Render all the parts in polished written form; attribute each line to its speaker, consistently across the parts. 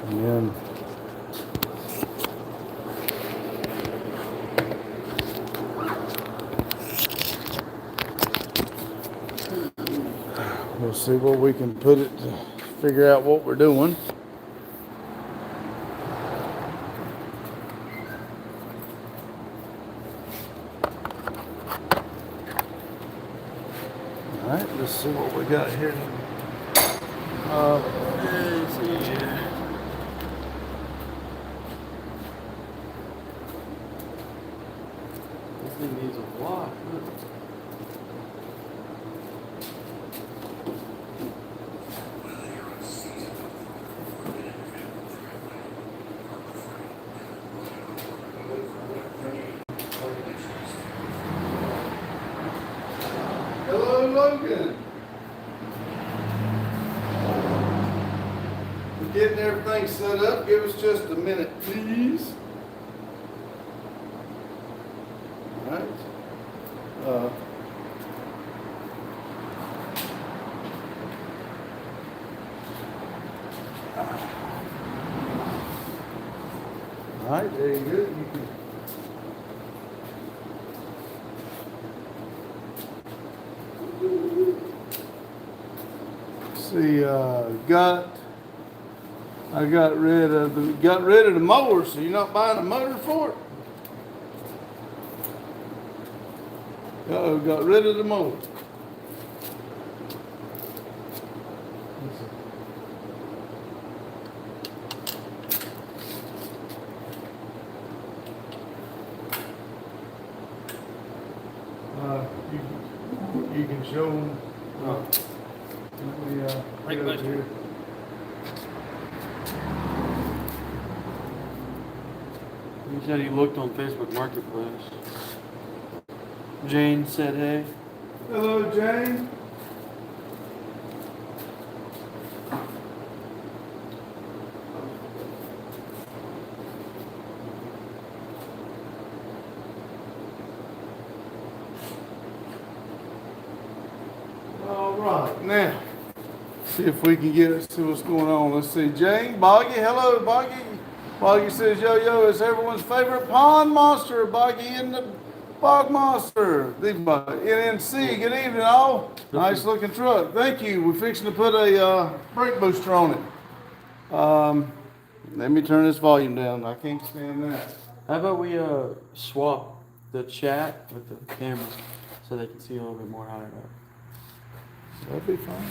Speaker 1: And then we'll see where we can put it to figure out what we're doing. All right, let's see what we got here. Let's see here.
Speaker 2: This thing needs a wash.
Speaker 1: Hello, Logan. We're getting everything set up. Give us just a minute, please. All right. All right, very good. You can see, I got rid of the mower, so you're not buying a motor for it? Uh-oh, got rid of the mower. You can show them.
Speaker 2: Right
Speaker 1: get over
Speaker 2: back.
Speaker 1: here.
Speaker 2: He said he looked on Facebook Marketplace. Jane said, hey.
Speaker 1: Hello, Jane. All right, now, see if we can see what's going on. Let's see, Jane, Boggy, hello, Boggy. Boggy says, yo, it's everyone's favorite pond monster, Boggy and the Bog Monster. The NNC, good evening, all. Nice looking truck. Thank you. We're fixing to put a brake booster on it. Let me turn this volume down. I can't stand that.
Speaker 2: How about we swap the chat with the camera so they can see a little bit more higher up?
Speaker 1: That'd be fine.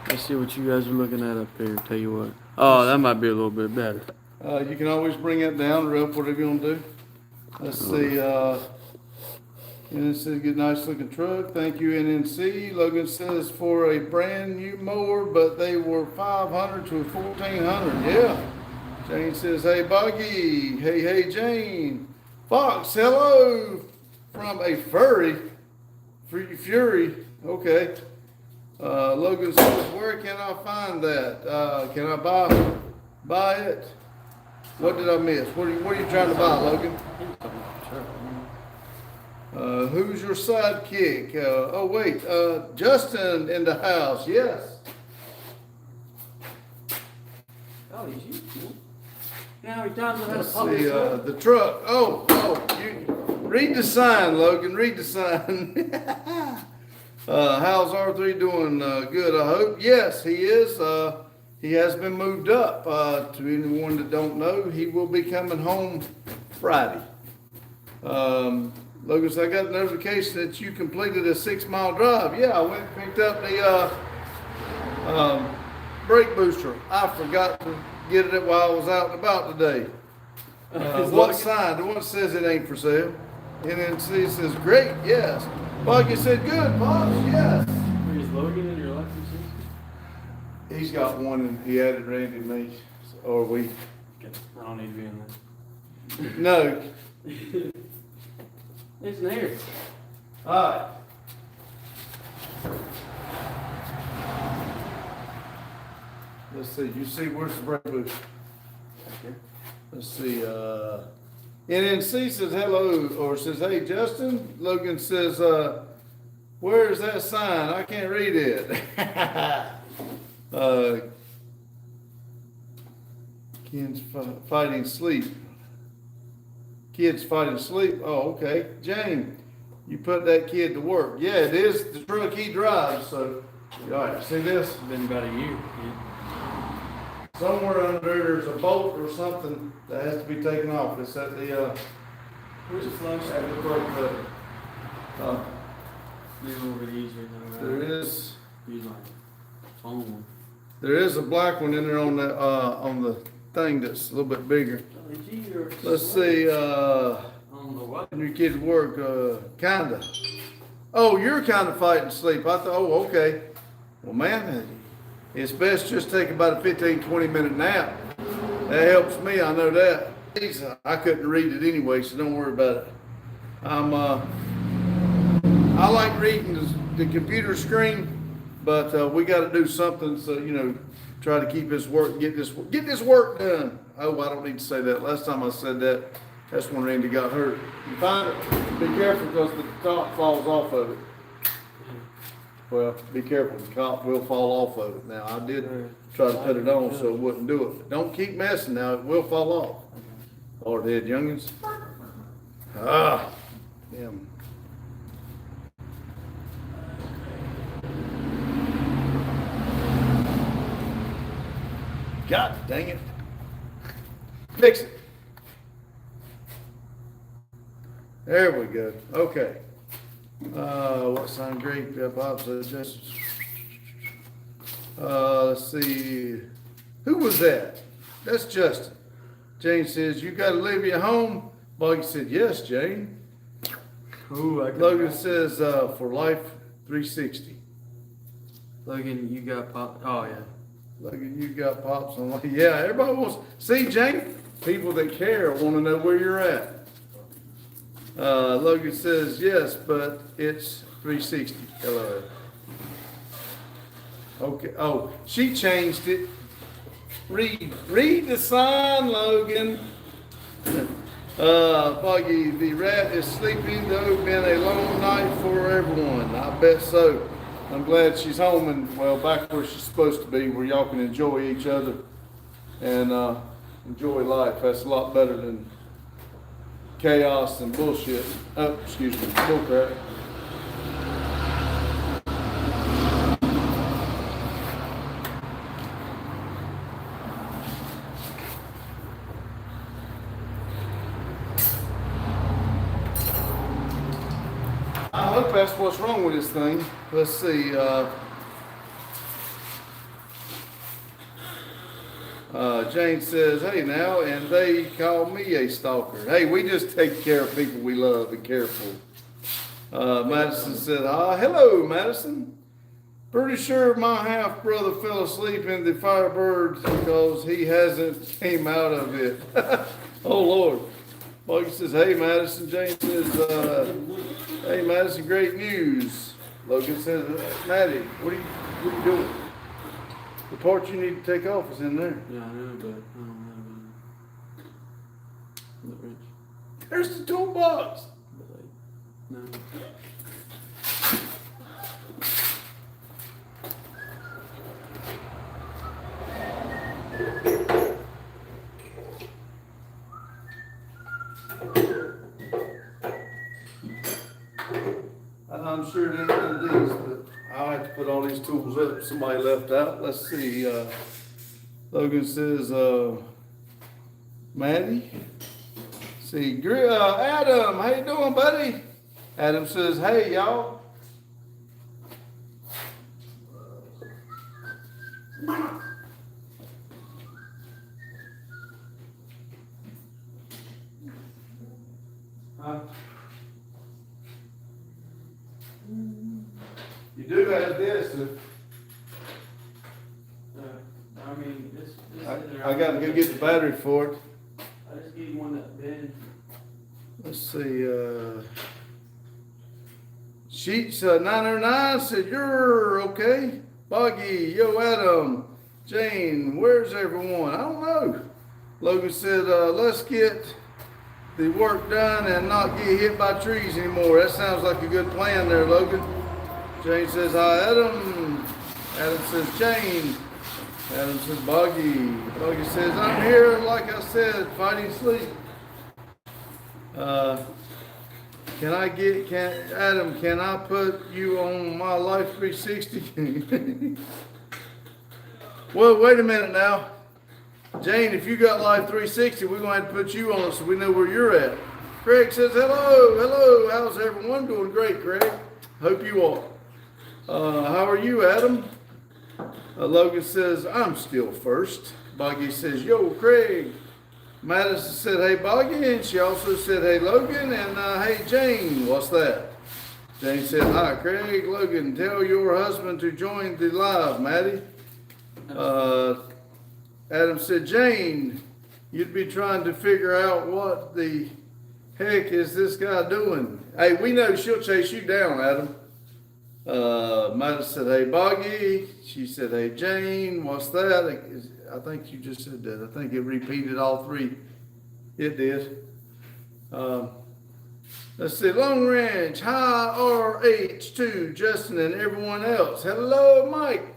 Speaker 2: Let's see what you guys are looking at up there. Tell you what. Oh, that might be a little bit better.
Speaker 1: You can always bring it down or up, whatever you want to do. Let's see. NNC, good, nice looking truck. Thank you, NNC. Logan says for a brand new mower, but they were 500 to 1400. Yeah. Jane says, hey, Buggy. Hey, Jane. Fox, hello from a Fury. Okay. Logan says, where can I find that? Can I buy it? What did I miss? What are you trying to buy, Logan? Who's your sidekick? Oh wait, Justin in the house. Yes.
Speaker 2: Oh, he's you. You know how many times I've had a
Speaker 1: Let's
Speaker 2: public
Speaker 1: see,
Speaker 2: truck?
Speaker 1: the truck. You read the sign, Logan. Read the sign. How's R3 doing? Good, I hope. Yes, he is. He has been moved up. To anyone that don't know, he will be coming home Friday. Logan said, I got a notification that you completed a 6-mile drive. Yeah, I went and picked up the brake booster. I forgot to get it while I was out and about today. What sign? The one says it ain't for sale. NNC says, great, yes. Buggy said, good, Pops, yes.
Speaker 2: Is Logan in your life?
Speaker 1: He's got one, and he added Randy and me, or we.
Speaker 2: I don't need to be in there.
Speaker 1: No.
Speaker 2: It's in here.
Speaker 1: All right. Let's see. You see, where's the brake booster?
Speaker 2: Okay.
Speaker 1: Let's see. NNC says hello, or says, hey, Justin. Logan says, where is that sign? I can't read it. Uh, kids fighting sleep. Kids fighting sleep. Oh, okay. Jane, you put that kid to work. Yeah, it is the truck he drives. So, all right, see this?
Speaker 2: It's been about a year. Yeah.
Speaker 1: Somewhere under there, there's a bolt or something that has to be taken off. It's at the,
Speaker 2: Where's the flush?
Speaker 1: at the brake pedal.
Speaker 2: Maybe a little bit easier than
Speaker 1: There is,
Speaker 2: use like phone one.
Speaker 1: there is a black one in there on the thing that's a little bit bigger. Let's see,
Speaker 2: On the what?
Speaker 1: your kids work, kinda. Oh, you're kinda fighting sleep. I thought, oh, okay. Well, man, it's best just take about a 15, 20-minute nap. That helps me, I know that. I couldn't read it anyway, so don't worry about it. I like reading the computer screen, but we gotta do something so, try to keep this work, get this work done. Oh, I don't need to say that. Last time I said that, that's when Randy got hurt. You find it, be careful because the top falls off of it. Well, be careful, the top will fall off of it. Now, I did try to put it on so it wouldn't do it. But don't keep messing now, it will fall off. Hard head youngins. Damn. God dang it. Fix it. There we go. Okay. What sign great? Bob said just. Let's see. Who was that? That's Justin. Jane says, you got Olivia home? Boggy said, yes, Jane.
Speaker 2: Ooh,
Speaker 1: Logan says, for life 360.
Speaker 2: Logan, you got pop. Oh, yeah.
Speaker 1: Logan, you got pops on. Yeah, everybody wants. See, Jane, people that care want to know where you're at. Logan says, yes, but it's 360. Hello. Okay. Oh, she changed it. Read the sign, Logan. Foggy, the rat is sleeping, though. Been a long night for everyone. I bet so. I'm glad she's home and, well, back where she's supposed to be, where y'all can enjoy each other and enjoy life. That's a lot better than chaos and bullshit. Oh, excuse me, bullcrap. I hope that's what's wrong with this thing. Let's see. Jane says, hey now, and they call me a stalker. Hey, we just take care of people we love and care for. Madison said, hello, Madison. Pretty sure my half-brother fell asleep in the Firebird because he hasn't came out of it. Oh, Lord. Boggy says, hey, Madison. Jane says, hey, Madison, great news. Logan says, Maddie, what are you doing? The part you need to take off is in there.
Speaker 2: Yeah, I know, but I don't have any.
Speaker 1: There's the toolbox.
Speaker 2: But like, no.
Speaker 1: I'm sure it ain't none of these, but I'll have to put all these tools up somebody left out. Let's see, Logan says, Maddie. See, Adam, how you doing, buddy? Adam says, hey, y'all. Huh? You do have this.
Speaker 2: I mean, this
Speaker 1: I got to go get the battery for it.
Speaker 2: I just gave one that bend.
Speaker 1: Let's see. Sheets 909 said, you're okay. Boggy, yo, Adam, Jane, where's everyone? I don't know. Logan said, let's get the work done and not get hit by trees anymore. That sounds like a good plan there, Logan. Jane says, hi, Adam. Adam says, Jane, Adam says, Boggy. Boggy says, I'm here, like I said, fighting sleep. Adam, can I put you on my Life 360? Well, wait a minute now. Jane, if you got Life 360, we're going to have to put you on it so we know where you're at. Craig says, hello. How's everyone? Doing great, Craig. Hope you are. How are you, Adam? Logan says, I'm still first. Boggy says, yo, Craig. Madison said, hey, Boggy. And she also said, hey, Logan. And hey, Jane. What's that? Jane said, hi, Craig. Logan, tell your husband to join the live, Maddie. Adam said, Jane, you'd be trying to figure out what the heck is this guy doing. Hey, we know she'll chase you down, Adam. Madison said, hey, Boggy. She said, hey, Jane, what's that? I think you just said that. I think it repeated all three. It did. Let's see, Long Ranch, hi, RH2, Justin, and everyone else. Hello, Mike.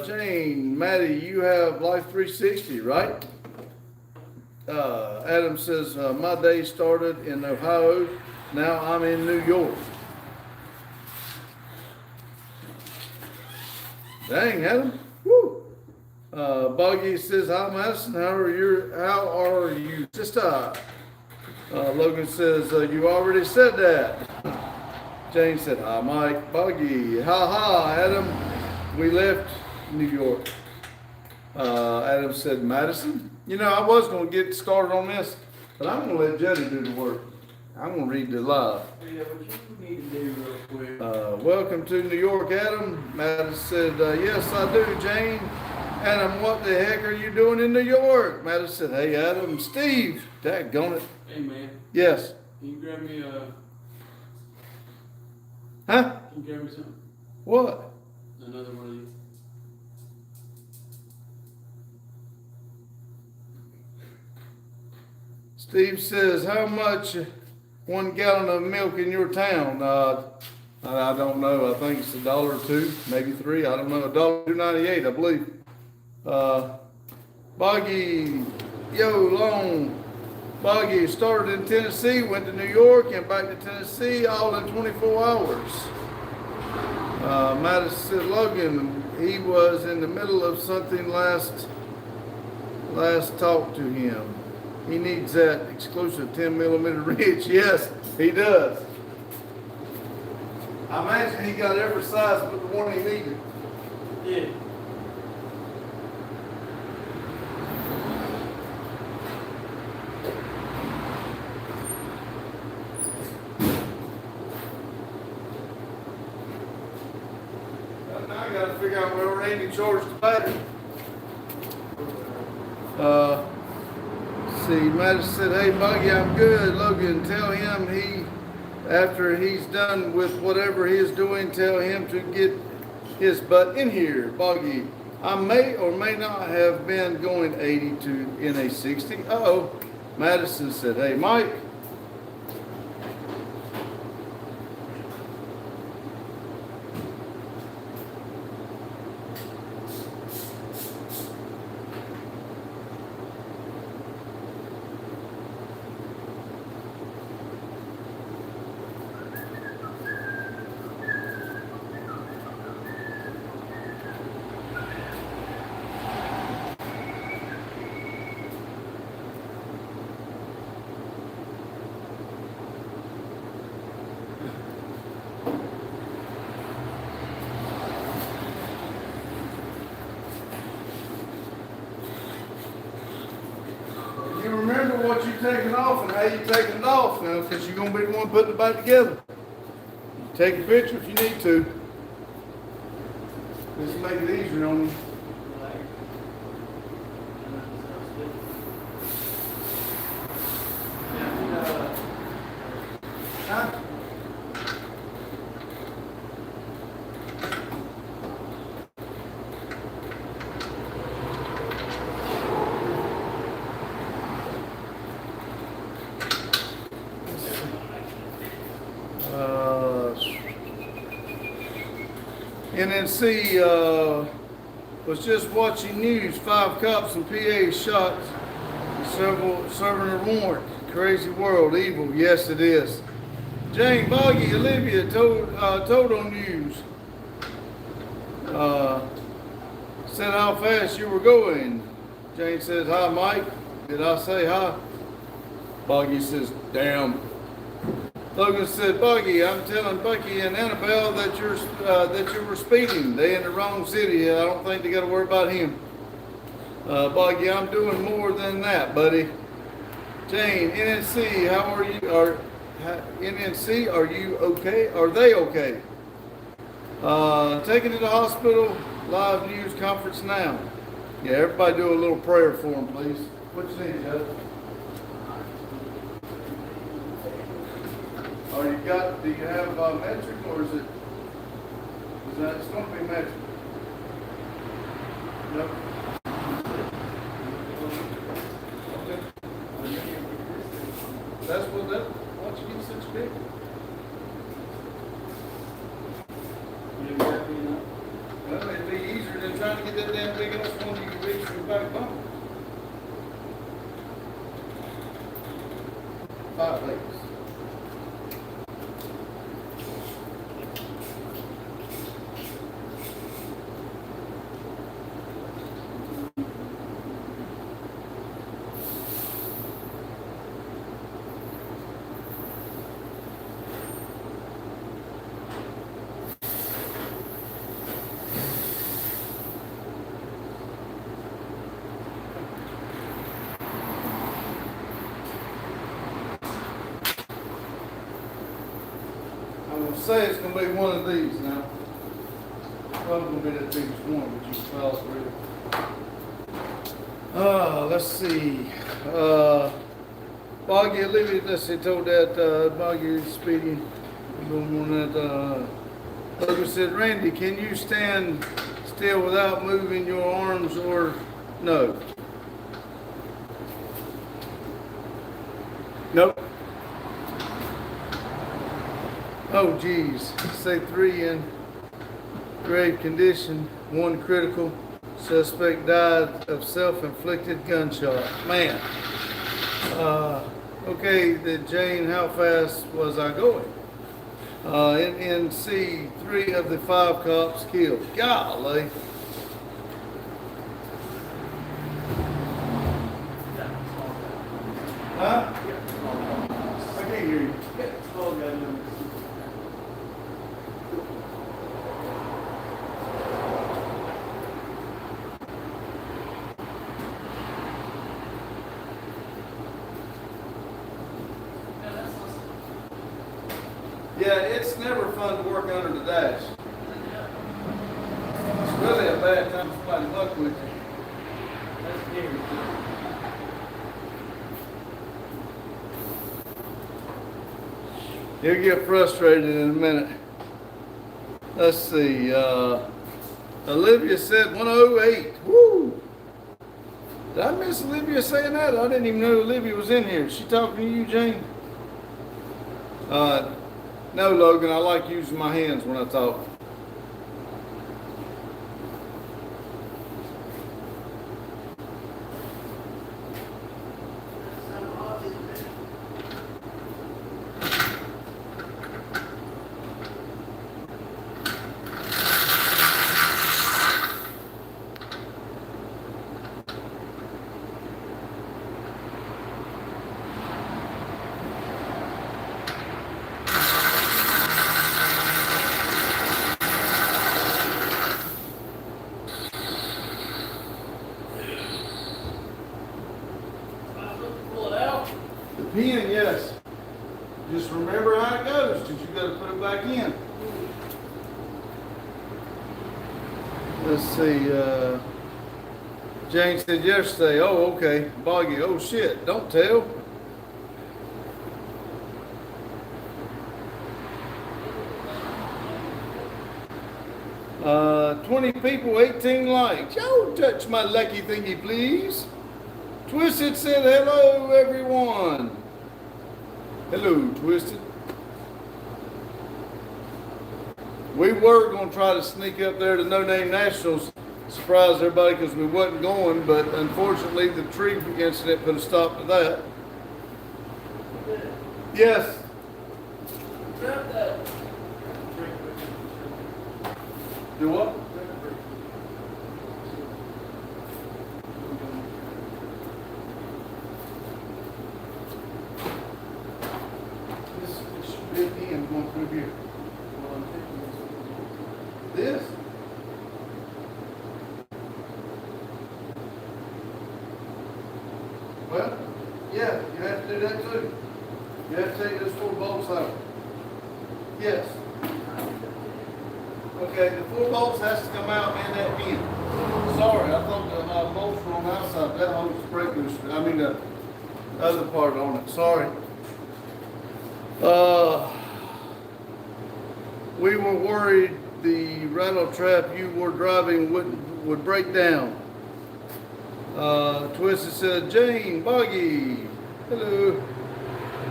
Speaker 1: Jane, Maddie, you have Life 360, right? Adam says, my day started in Ohio. Now I'm in New York. Dang, Adam. Woo. Boggy says, hi, Madison. How are you, sister? Logan says, you already said that. Jane said, hi, Mike. Boggy, ha, Adam. We left New York. Adam said, Madison. You know, I was going to get started on this, but I'm going to let Jody do the work. I'm going to read the live.
Speaker 2: Yeah, what you need to do real quick.
Speaker 1: Welcome to New York, Adam. Madison said, yes, I do, Jane. Adam, what the heck are you doing in New York? Madison said, hey, Adam. Steve, daggone it.
Speaker 2: Hey, man.
Speaker 1: Yes.
Speaker 2: Can you grab me
Speaker 1: Huh?
Speaker 2: Can you grab me something?
Speaker 1: What?
Speaker 2: Another one of these.
Speaker 1: Steve says, how much 1 gallon of milk in your town? I don't know. I think it's $1 or $2, maybe $3. I don't know. $1.298, I believe. Boggy, yo, Long. Boggy started in Tennessee, went to New York, and back to Tennessee, all in 24 hours. Madison said, Logan, he was in the middle of something last talk to him. He needs that exclusive 10mm reach. Yes, he does. I imagine he got every size but the one he needed.
Speaker 2: Yeah.
Speaker 1: Now I gotta figure out where Randy charged the battery. See, Madison said, hey, Buggy, I'm good. Logan, tell him after he's done with whatever he is doing, tell him to get his butt in here. Buggy, I may or may not have been going 80 in a 60. Uh-oh. Madison said, hey, Mike. You remember what you're taking off and how you're taking it off now, because you're going to be the one putting it back together. You take a picture if you need to. Just make it easier on you. Huh? NNC Was just watching news. 5 cops and PA shot. Several serving a warrant. Crazy world. Evil. Yes, it is. Jane, Boggy, Olivia told on news. Said how fast you were going. Jane says, hi, Mike. Did I say hi? Boggy says, damn. Logan said, Boggy, I'm telling Bucky and Annabelle that you were speeding. They in the wrong city. I don't think they got to worry about him. Boggy, I'm doing more than that, buddy. Jane, NNC, how are you? NNC, are you okay? Are they okay? Taken to the hospital. Live news conference now. Yeah, everybody do a little prayer for him, please. What you need, Judge? Do you have metric, or is that, it's going to be metric? Nope. Okay. That's what why don't you get such big? Well, it'd be easier than trying to get that damn big ass one you can reach from the back bumper. 5 legs. I'm going to say it's going to be one of these now. Probably going to be that biggest one, but you can follow through. Let's see. Boggy, Olivia, let's see, told that Boggy is speeding. Going on that. Logan said, Randy, can you stand still without moving your arms or no? Nope. Oh, geez. Say 3 in grave condition, 1 critical. Suspect died of self-inflicted gunshot. Man. Okay, Jane, how fast was I going? NNC, 3 of the 5 cops killed. Golly. Huh? I can't hear you. Yeah, it's never fun to work under the dash. It's really a bad time for somebody to muck with you. That's scary. You'll get frustrated in a minute. Let's see. Olivia said 108. Woo! Did I miss Olivia saying that? I didn't even know Olivia was in here. Is she talking to you, Jane? No, Logan, I like using my hands when I talk. Pen, yes. Just remember how it goes, because you got to put it back in. Let's see. Jane said yesterday, oh, okay. Boggy, oh, shit, don't tell. Uh, 20 people, 18 likes. Yo, touch my lucky thingy, please. Twisted said, hello, everyone. Hello, Twisted. We were going to try to sneak up there to No Name Nationals surprised everybody because we wasn't going, but unfortunately the tree incident put a stop to that. Yes. Do what? This should be a pin going through here. This? Well, yeah, you have to do that too. You have to take those 4 bolts out. Yes. Okay, the 4 bolts has to come out in that pin. Sorry, I thought the bolts were on the outside. That holds the brake loose. I mean the other part on it. Sorry. We were worried the rattle trap you were driving would break down. Twisted said, Jane, Boggy. Hello.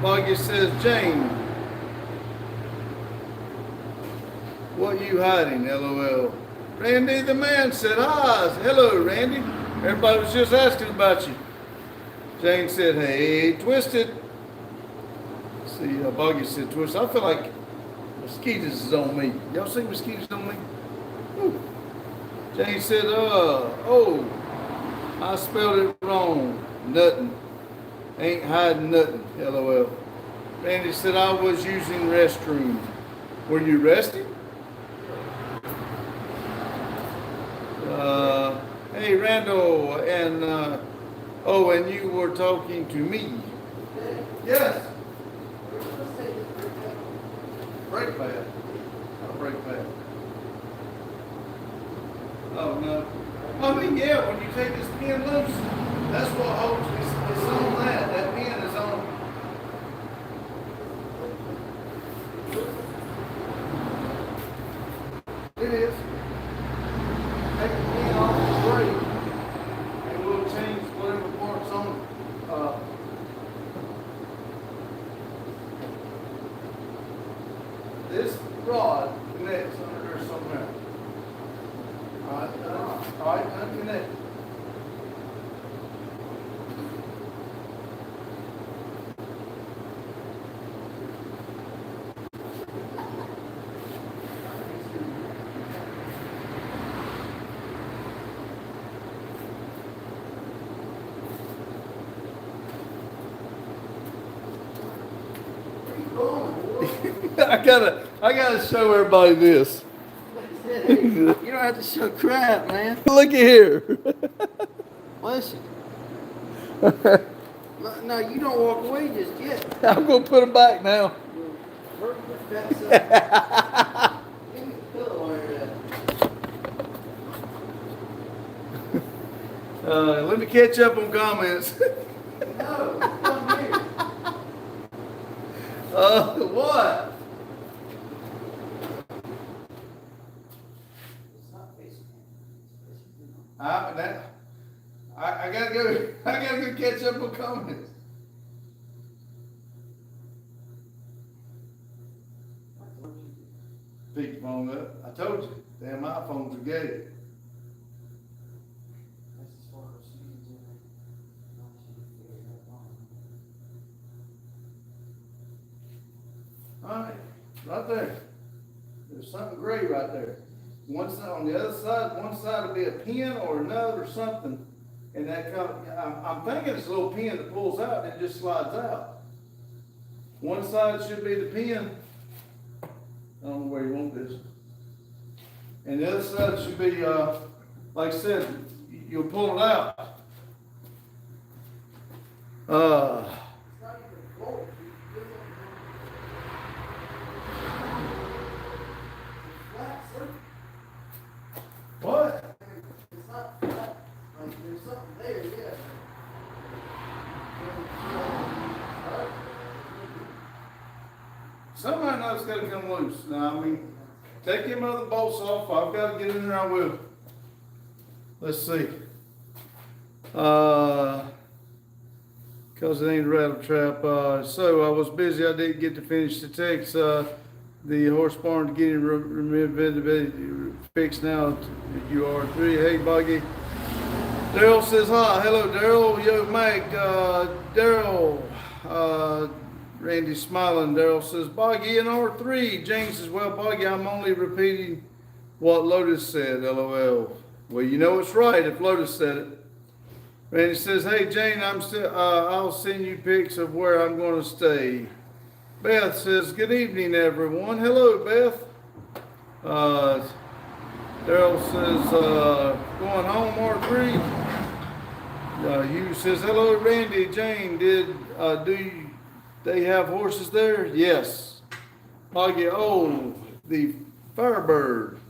Speaker 1: Boggy says, Jane. What you hiding, LOL. Randy the man said, hi. Hello, Randy. Everybody was just asking about you. Jane said, hey, Twisted. See, Boggy said, Twisted. I feel like mosquitoes is on me. Y'all see mosquitoes on me? Woo. Jane said, oh, I spelled it wrong. Nothing. Ain't hiding nothing, LOL. Randy said, I was using restroom. Were you resting? Hey, Randall, and, and you were talking to me. Yes. Brake pad. A brake pad. Oh, no. I mean, yeah, when you take this pin loose, that's what holds it. It's on that. That pin is on. It is. Take the pin off the brake, and we'll change whatever parts on it. This rod connects under there somewhere. All right, unconnect. I gotta show everybody this.
Speaker 2: You don't have to show crap, man.
Speaker 1: Look at here.
Speaker 2: Listen. No, you don't walk away just yet.
Speaker 1: I'm gonna put them back now.
Speaker 2: Give me the pillow where it
Speaker 1: Let me catch up on comments.
Speaker 2: No, come here.
Speaker 1: What? I gotta go catch up on comments. Pick your phone up. I told you, damn iPhones are gay. Alright, right there. There's something gray right there. One side, on the other side, one side will be a pin or a nut or something. And that I'm thinking it's a little pin that pulls out and it just slides out. One side should be the pin. I don't know where you want this. And the other side should be, like I said, you'll pull it out. What?
Speaker 2: It's not flat. Like, there's something there, yeah.
Speaker 1: Somehow or it's gotta come loose. Now, I mean, take them other bolts off. I've got to get in there, I will. Let's see. Cause it ain't a rattle trap. So I was busy. I didn't get to finish the text. the horse barn getting fixed now. You are three. Hey, Buggy. Daryl says hi. Hello, Daryl. Yo, Mike. Daryl. Randy's smiling. Daryl says, Boggy in R3. James says, well, Boggy, I'm only repeating what Lotus said. LOL. Well, you know it's right if Lotus said it. Randy says, hey, Jane, I'll send you pics of where I'm going to stay. Beth says, good evening, everyone. Hello, Beth. Daryl says, going home, R3. Hugh says, hello, Randy. Jane, do they have horses there? Yes. Boggy, oh, the Firebird.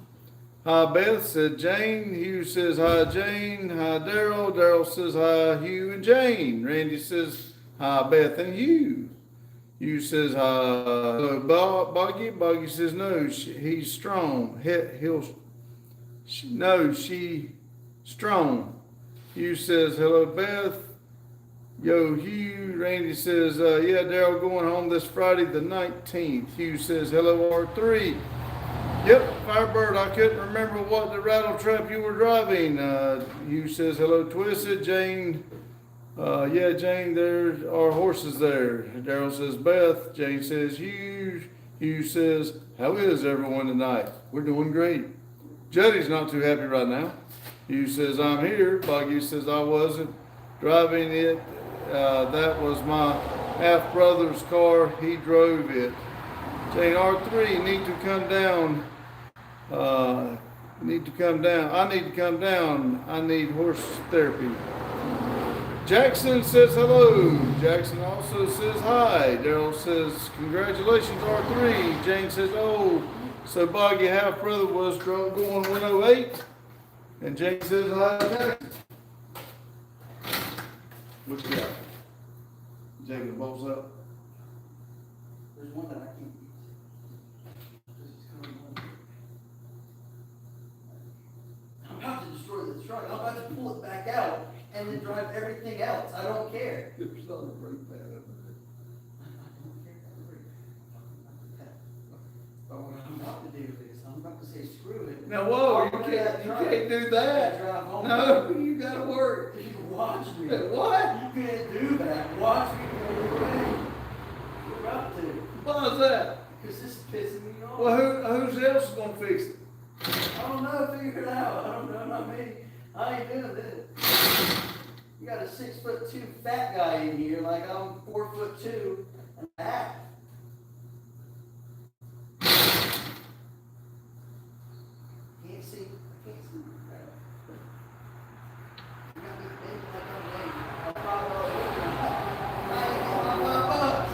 Speaker 1: Hi, Beth, said Jane. Hugh says, hi, Jane. Hi, Daryl. Daryl says, hi, Hugh and Jane. Randy says, hi, Beth and Hugh. Hugh says, hello, Boggy. Boggy says, no, he's strong. She strong. Hugh says, hello, Beth. Yo, Hugh. Randy says, yeah, Daryl going home this Friday the 19th. Hugh says, hello, R3. Yep, Firebird, I couldn't remember what the rattle trap you were driving. Hugh says, hello, Twisted. Jane, yeah, Jane, there are horses there. Daryl says, Beth. Jane says, Hugh. Hugh says, how is everyone tonight? We're doing great. Juddy's not too happy right now. Hugh says, I'm here. Boggy says, I wasn't driving it. That was my half-brother's car. He drove it. Jane, R3, need to come down. Need to come down. I need to come down. I need horse therapy. Jackson says hello. Jackson also says hi. Daryl says, congratulations, R3. Jane says, oh, so Boggy half-brother was going 108. And Jane says, hi, Jackson. What you got? Taking the bolts out?
Speaker 2: There's one that I can't use. I'm about to destroy the truck. I'm about to pull it back out and then drive everything else. I don't care.
Speaker 1: There's not a brake pad over there.
Speaker 2: I don't care. But what I'm about to do is, I'm about to say screw it.
Speaker 1: Now, whoa, you can't do that.
Speaker 2: Drive home.
Speaker 1: No, you gotta work.
Speaker 2: You watch me.
Speaker 1: What?
Speaker 2: You can't do that. Watch me go away. You're about to.
Speaker 1: Why is that?
Speaker 2: Because this is pissing me off.
Speaker 1: Well, who's else is gonna fix it?
Speaker 2: I don't know. Figure it out. I don't know. Not me. I ain't doing this. You got a 6'2" fat guy in here, like I'm 4'2" and a half. Can't see. I can't see. You got me thinking like I'm late. I'll follow up. I ain't got my $5.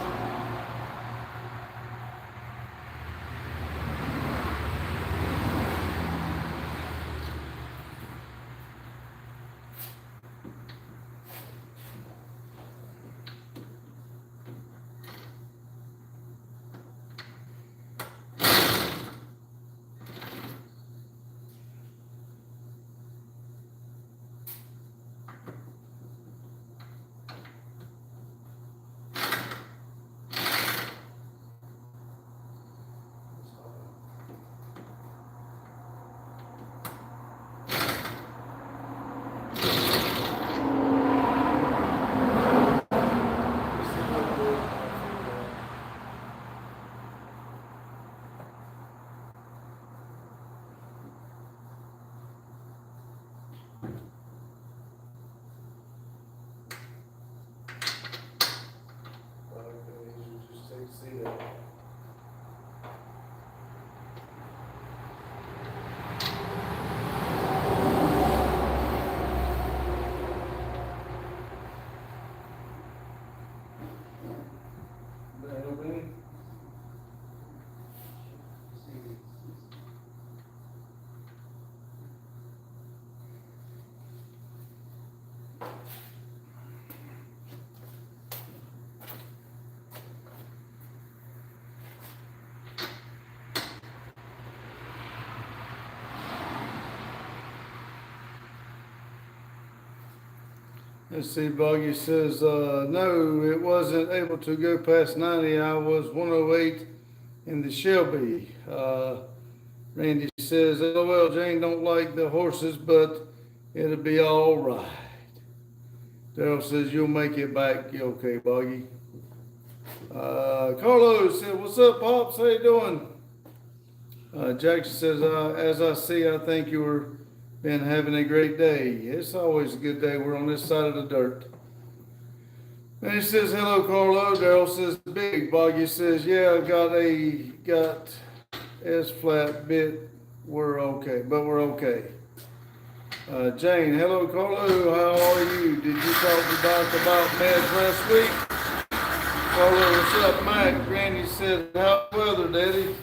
Speaker 1: Let's see, Boggy says, no, it wasn't able to go past 90. I was 108 in the Shelby. Randy says, LOL, Jane don't like the horses, but it'll be all right. Daryl says, you'll make it back. You okay, Boggy? Carlos said, what's up, Pops? How you doing? Jackson says, as I see, I think you've been having a great day. It's always a good day. We're on this side of the dirt. And he says, hello, Carlo. Daryl says, big. Boggy says, yeah, I've got S flat bit. We're okay, but we're okay. Jane, hello, Carlo. How are you? Did you talk to Doc about meds last week? Carlo, what's up, Mike? Randy said, how's the weather, Daddy?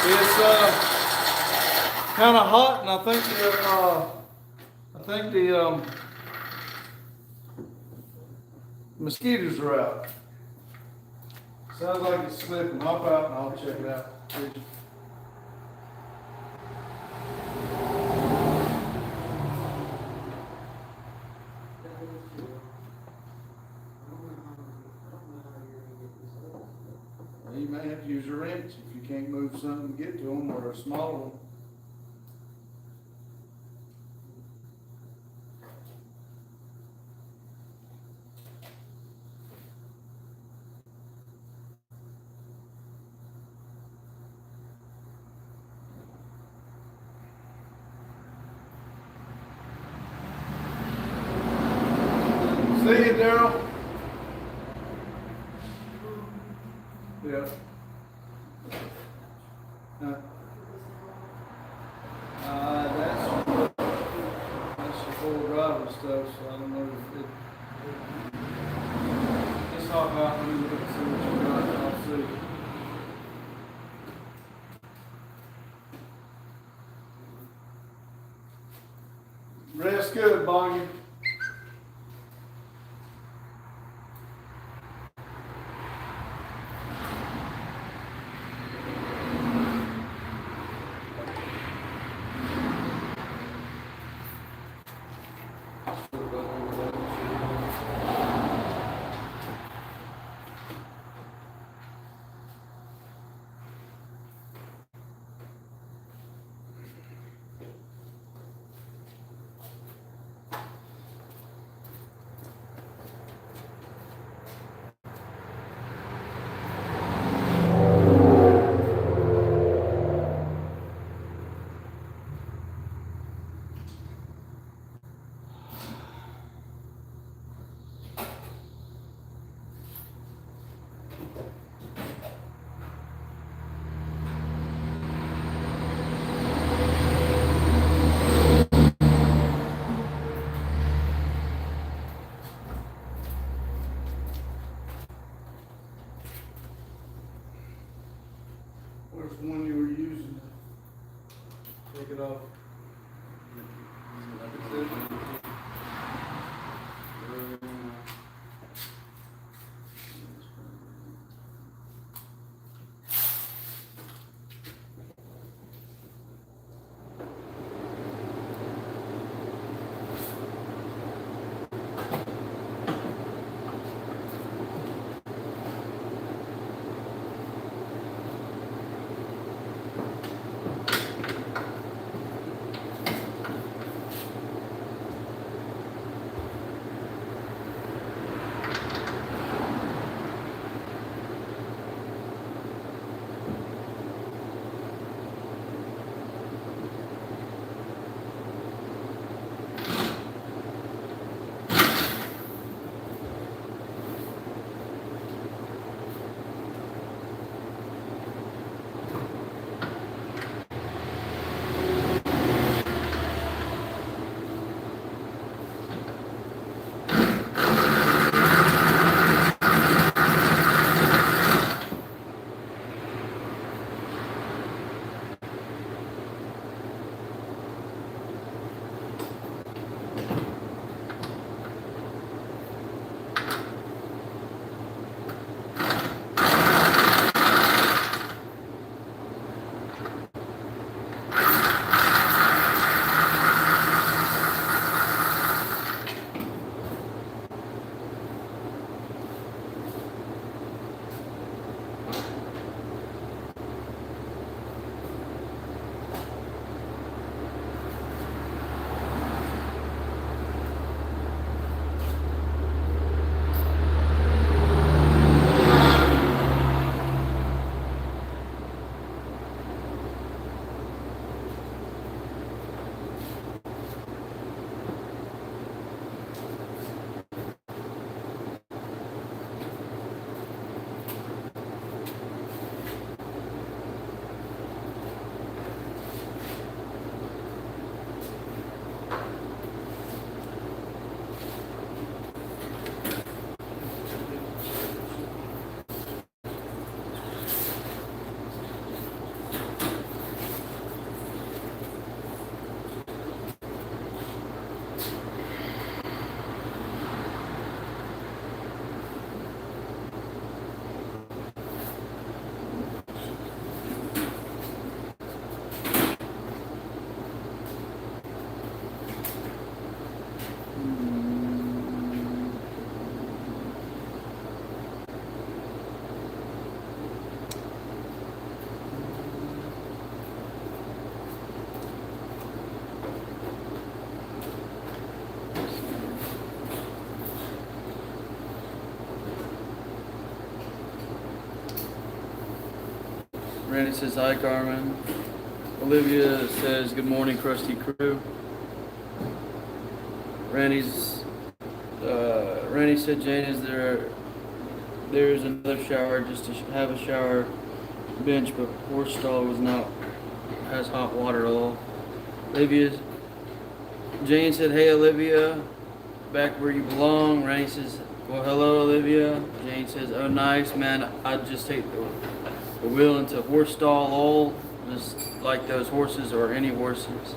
Speaker 1: It's kind of hot, and I think the mosquitoes are out. Sounds like it's slipping. Hop out and I'll check it out. You may have to use a wrench if you can't move something to get to them, or a small one. See you, Daryl. Yeah. That's the full driver stuff, so I don't know if it. Let's talk about it and look and see what you got. I'll see. Rest good, Bonnie.
Speaker 3: Randy says, hi, Carmen. Olivia says, good morning, Krusty Crew. Randy said, Jane, there's another shower just to have a shower bench, but horse stall has hot water at all. Jane said, hey, Olivia, back where you belong. Randy says, well, hello, Olivia. Jane says, oh, nice, man. I'd just take the wheel into horse stall, lol, just like those horses or any horses.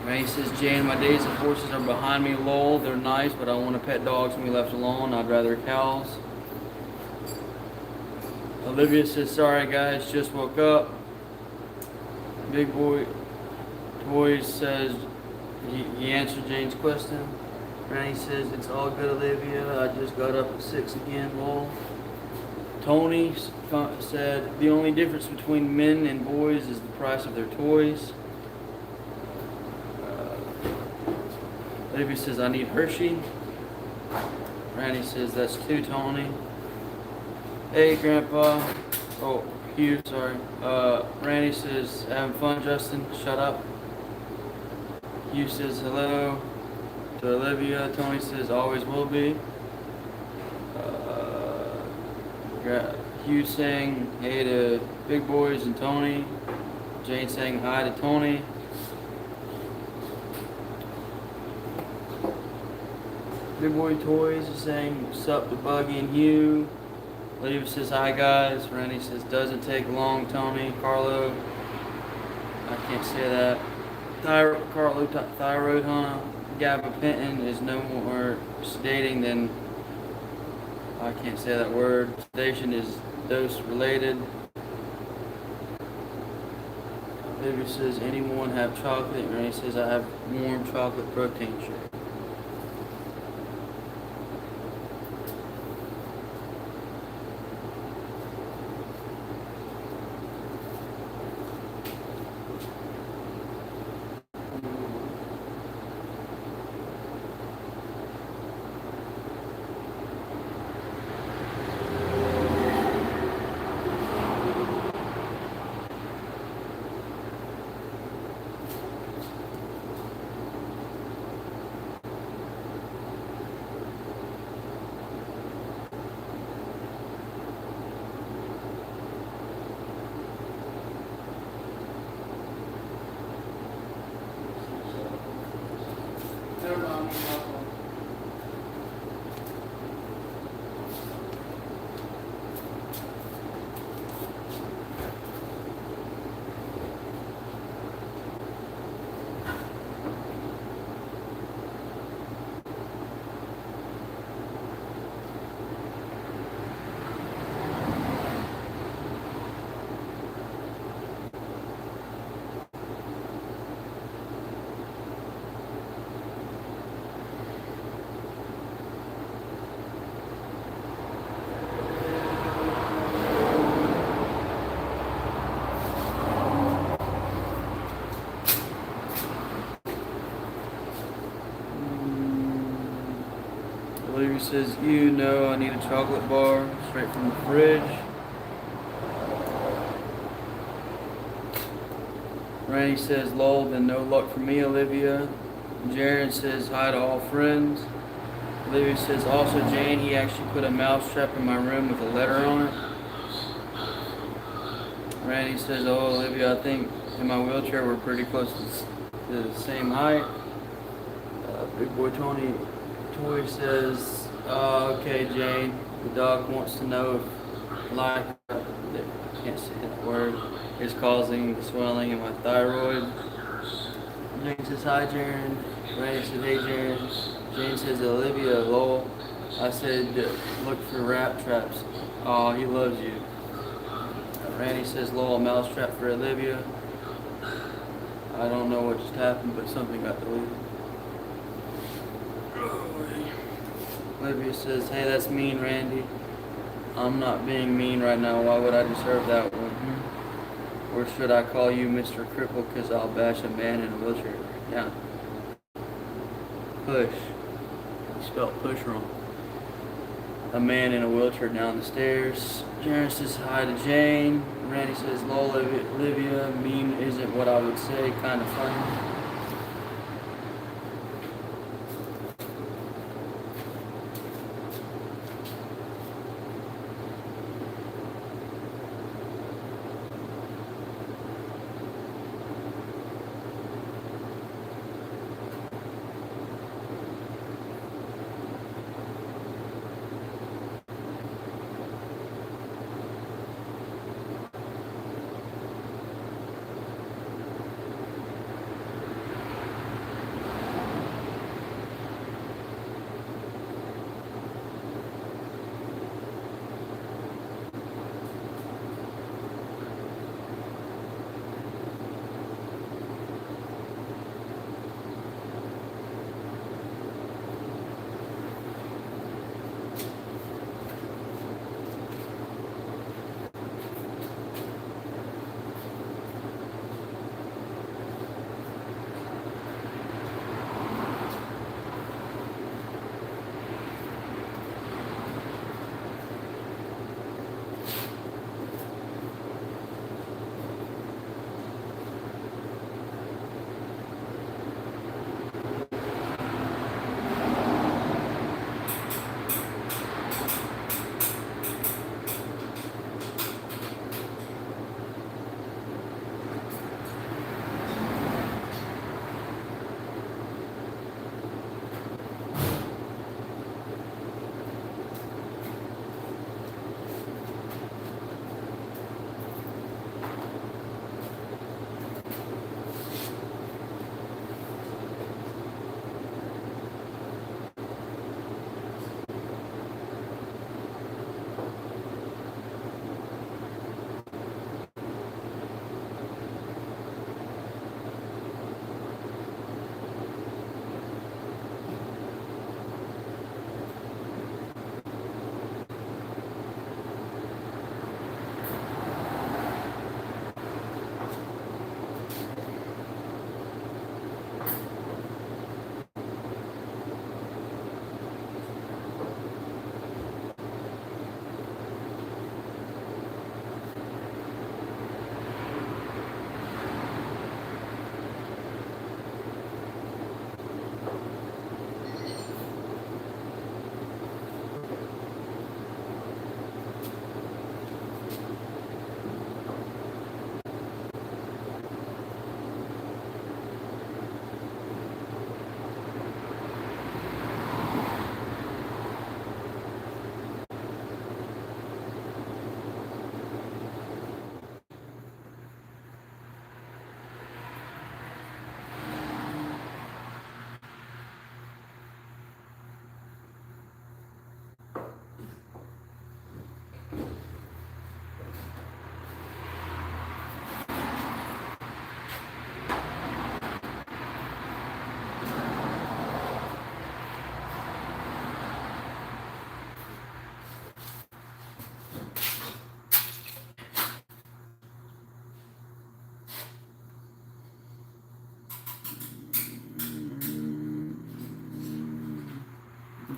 Speaker 3: Randy says, Jane, my days of horses are behind me, lol. They're nice, but I want to pet dogs and be left alone. I'd rather cows. Olivia says, sorry, guys, just woke up. Big Boy Toys says, he answered Jane's question. Randy says, it's all good, Olivia. I just got up at 6 again, lol. Tony said, the only difference between men and boys is the price of their toys. Olivia says, I need Hershey. Randy says, that's 2, Tony. Hey, Grandpa. Oh, Hugh, sorry. Randy says, having fun, Justin? Shut up. Hugh says, hello to Olivia. Tony says, always will be. Hugh saying, hey to Big Boys and Tony. Jane saying hi to Tony. Big Boy Toys is saying, sup to Buggy and Hugh. Olivia says, hi guys. Randy says, doesn't take long, Tony. Carlo, I can't say that. Carlo, thyroid, huh? Gabapentin is no more sedating than, I can't say that word. Sedation is dose related. Olivia says, anyone have chocolate? Randy says, I have warm chocolate protein shake. Olivia says, you know I need a chocolate bar straight from the fridge. Randy says, lol, then no luck for me, Olivia. Jared says, hi to all friends. Olivia says, also Jane, he actually put a mouse trap in my room with a letter on it. Randy says, oh, Olivia, I think in my wheelchair we're pretty close to the same height. Big Boy Toy says, okay, Jane, the doc wants to know if I can't say that word, is causing the swelling in my thyroid. Jane says, hi, Jaren. Randy says, hey, Jaren. Jane says, Olivia, lol. I said, look for rat traps. Aw, he loves you. Randy says, lol, mouse trap for Olivia. I don't know what just happened, but something got deleted. Olivia says, hey, that's mean, Randy. I'm not being mean right now. Why would I deserve that one? Or should I call you Mr. Cripple because I'll bash a man in a wheelchair? Yeah. Push. You spelled push wrong. a man in a wheelchair down the stairs. Jaren says hi to Jane. Randy says, lol, Olivia, meme isn't what I would say, kind of funny.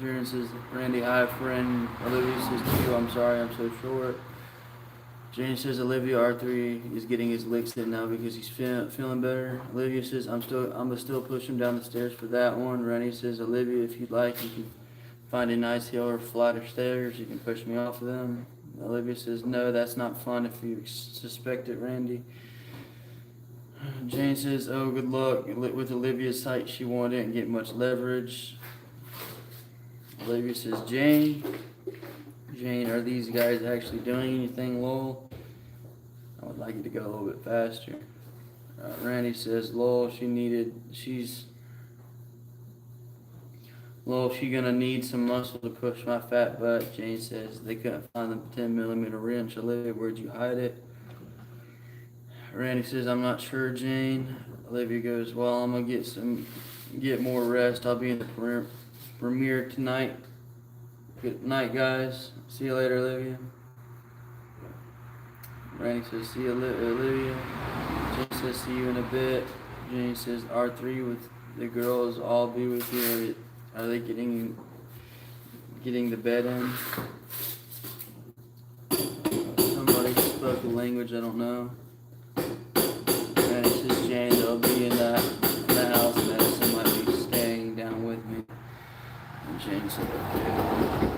Speaker 3: Jaren says, Randy, hi friend. Olivia says to you, I'm sorry, I'm so short. Jane says Olivia R3 is getting his licks in now because he's feeling better. Olivia says I'm gonna still push him down the stairs for that one. Randy says Olivia, if you'd like, you can find a nice hill or flight of stairs. You can push me off of them. Olivia says no, that's not fun if you suspect it, Randy. Jane says, oh, good luck. With Olivia's height, she won't get much leverage. Olivia says, Jane, are these guys actually doing anything, lol? I would like it to go a little bit faster. Randy says, lol, she's gonna need some muscle to push my fat butt. Jane says, they couldn't find the 10mm wrench. Olivia, where'd you hide it? Randy says, I'm not sure, Jane. Olivia goes, well, I'm gonna get more rest. I'll be in the premiere tonight. Good night, guys. See you later, Olivia. Randy says, see you, Olivia. Jane says, see you in a bit. Jane says, R3 with the girls all be with you. Are they getting getting the bed in. Somebody spoke a language I don't know. And it's just Jane, they'll be in that house, and Madison might be staying down with me. And Jane said, okay.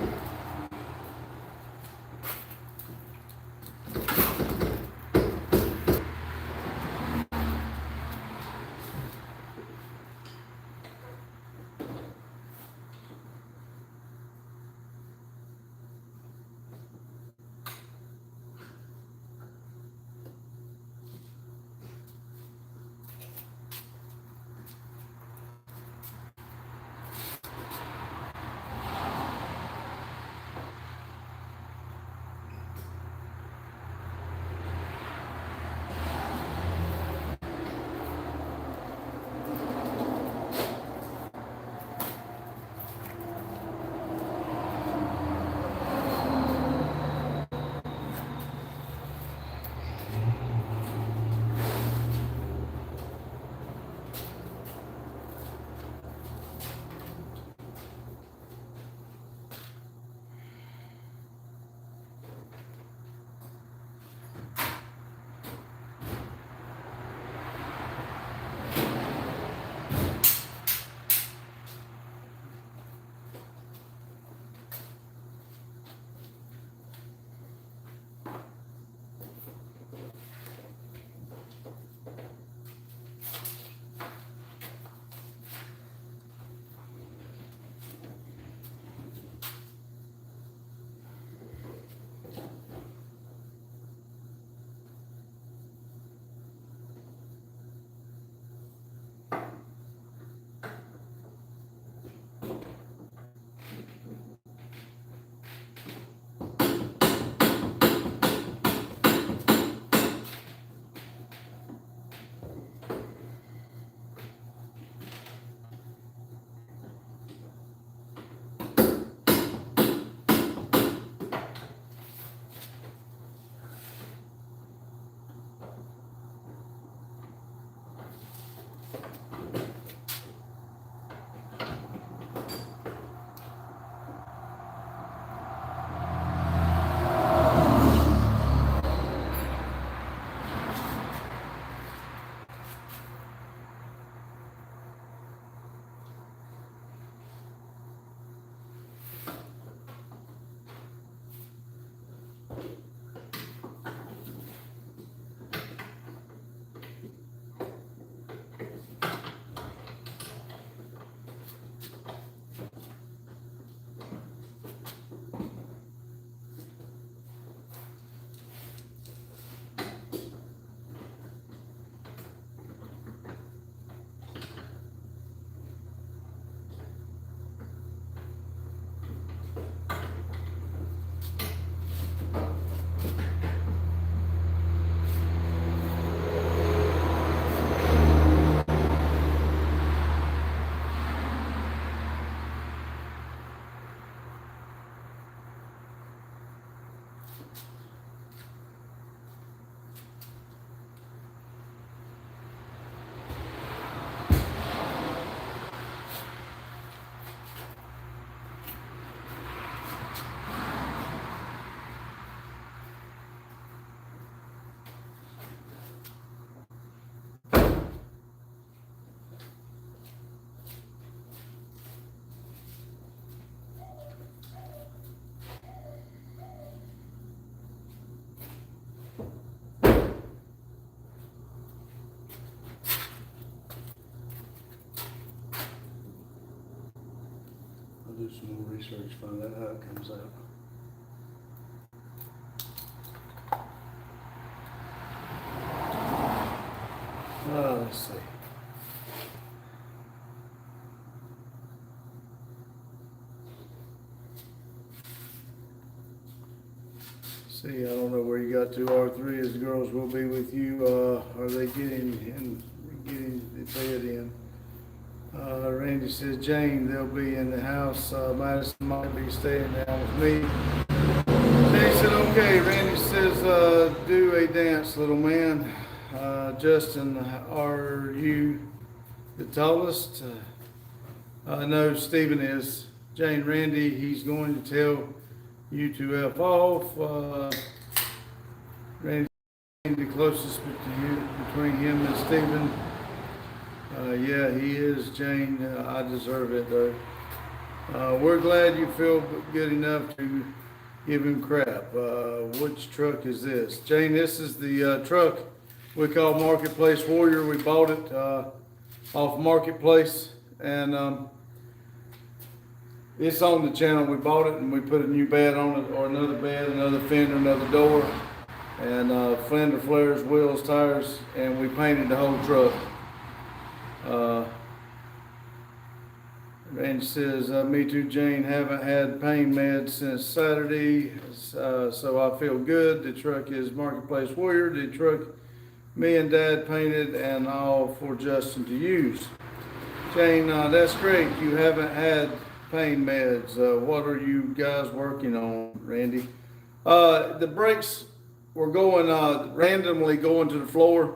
Speaker 1: Do some more research, find out how it comes out. Let's see. See, I don't know where you got to. R3 is the girls will be with you. Are they getting the bed in? Randy says, Jane, they'll be in the house. Madison might be staying down with me. Jane said, okay. Randy says, do a dance, little man. Justin, are you the tallest? No, Stephen is. Jane Randy, he's going to tell you to F off. Randy, the closest to you, between him and Stephen. Yeah, he is, Jane. I deserve it, though. We're glad you feel good enough to give him crap. Which truck is this? Jane, this is the truck we call Marketplace Warrior. We bought it off Marketplace, and it's on the channel. We bought it and we put a new bed on it, or another bed, another fender, another door, and fender flares, wheels, tires, and we painted the whole truck. Randy says, me too, Jane. Haven't had pain meds since Saturday, so I feel good. The truck is Marketplace Warrior. The truck me and Dad painted and all for Justin to use. Jane, that's great. You haven't had pain meds. What are you guys working on, Randy? The brakes were going randomly going to the floor,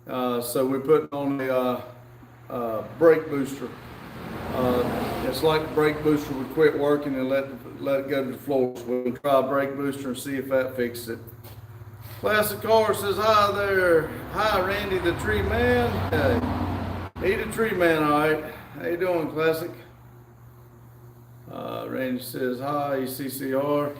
Speaker 1: so we're putting on a brake booster. It's like the brake booster would quit working and let it go to the floor. So we'll try a brake booster and see if that fixes it. Classic Car says, hi there. Hi, Randy, the tree man. He the tree man, all right. How you doing, Classic? Randy says, hi, ECCR.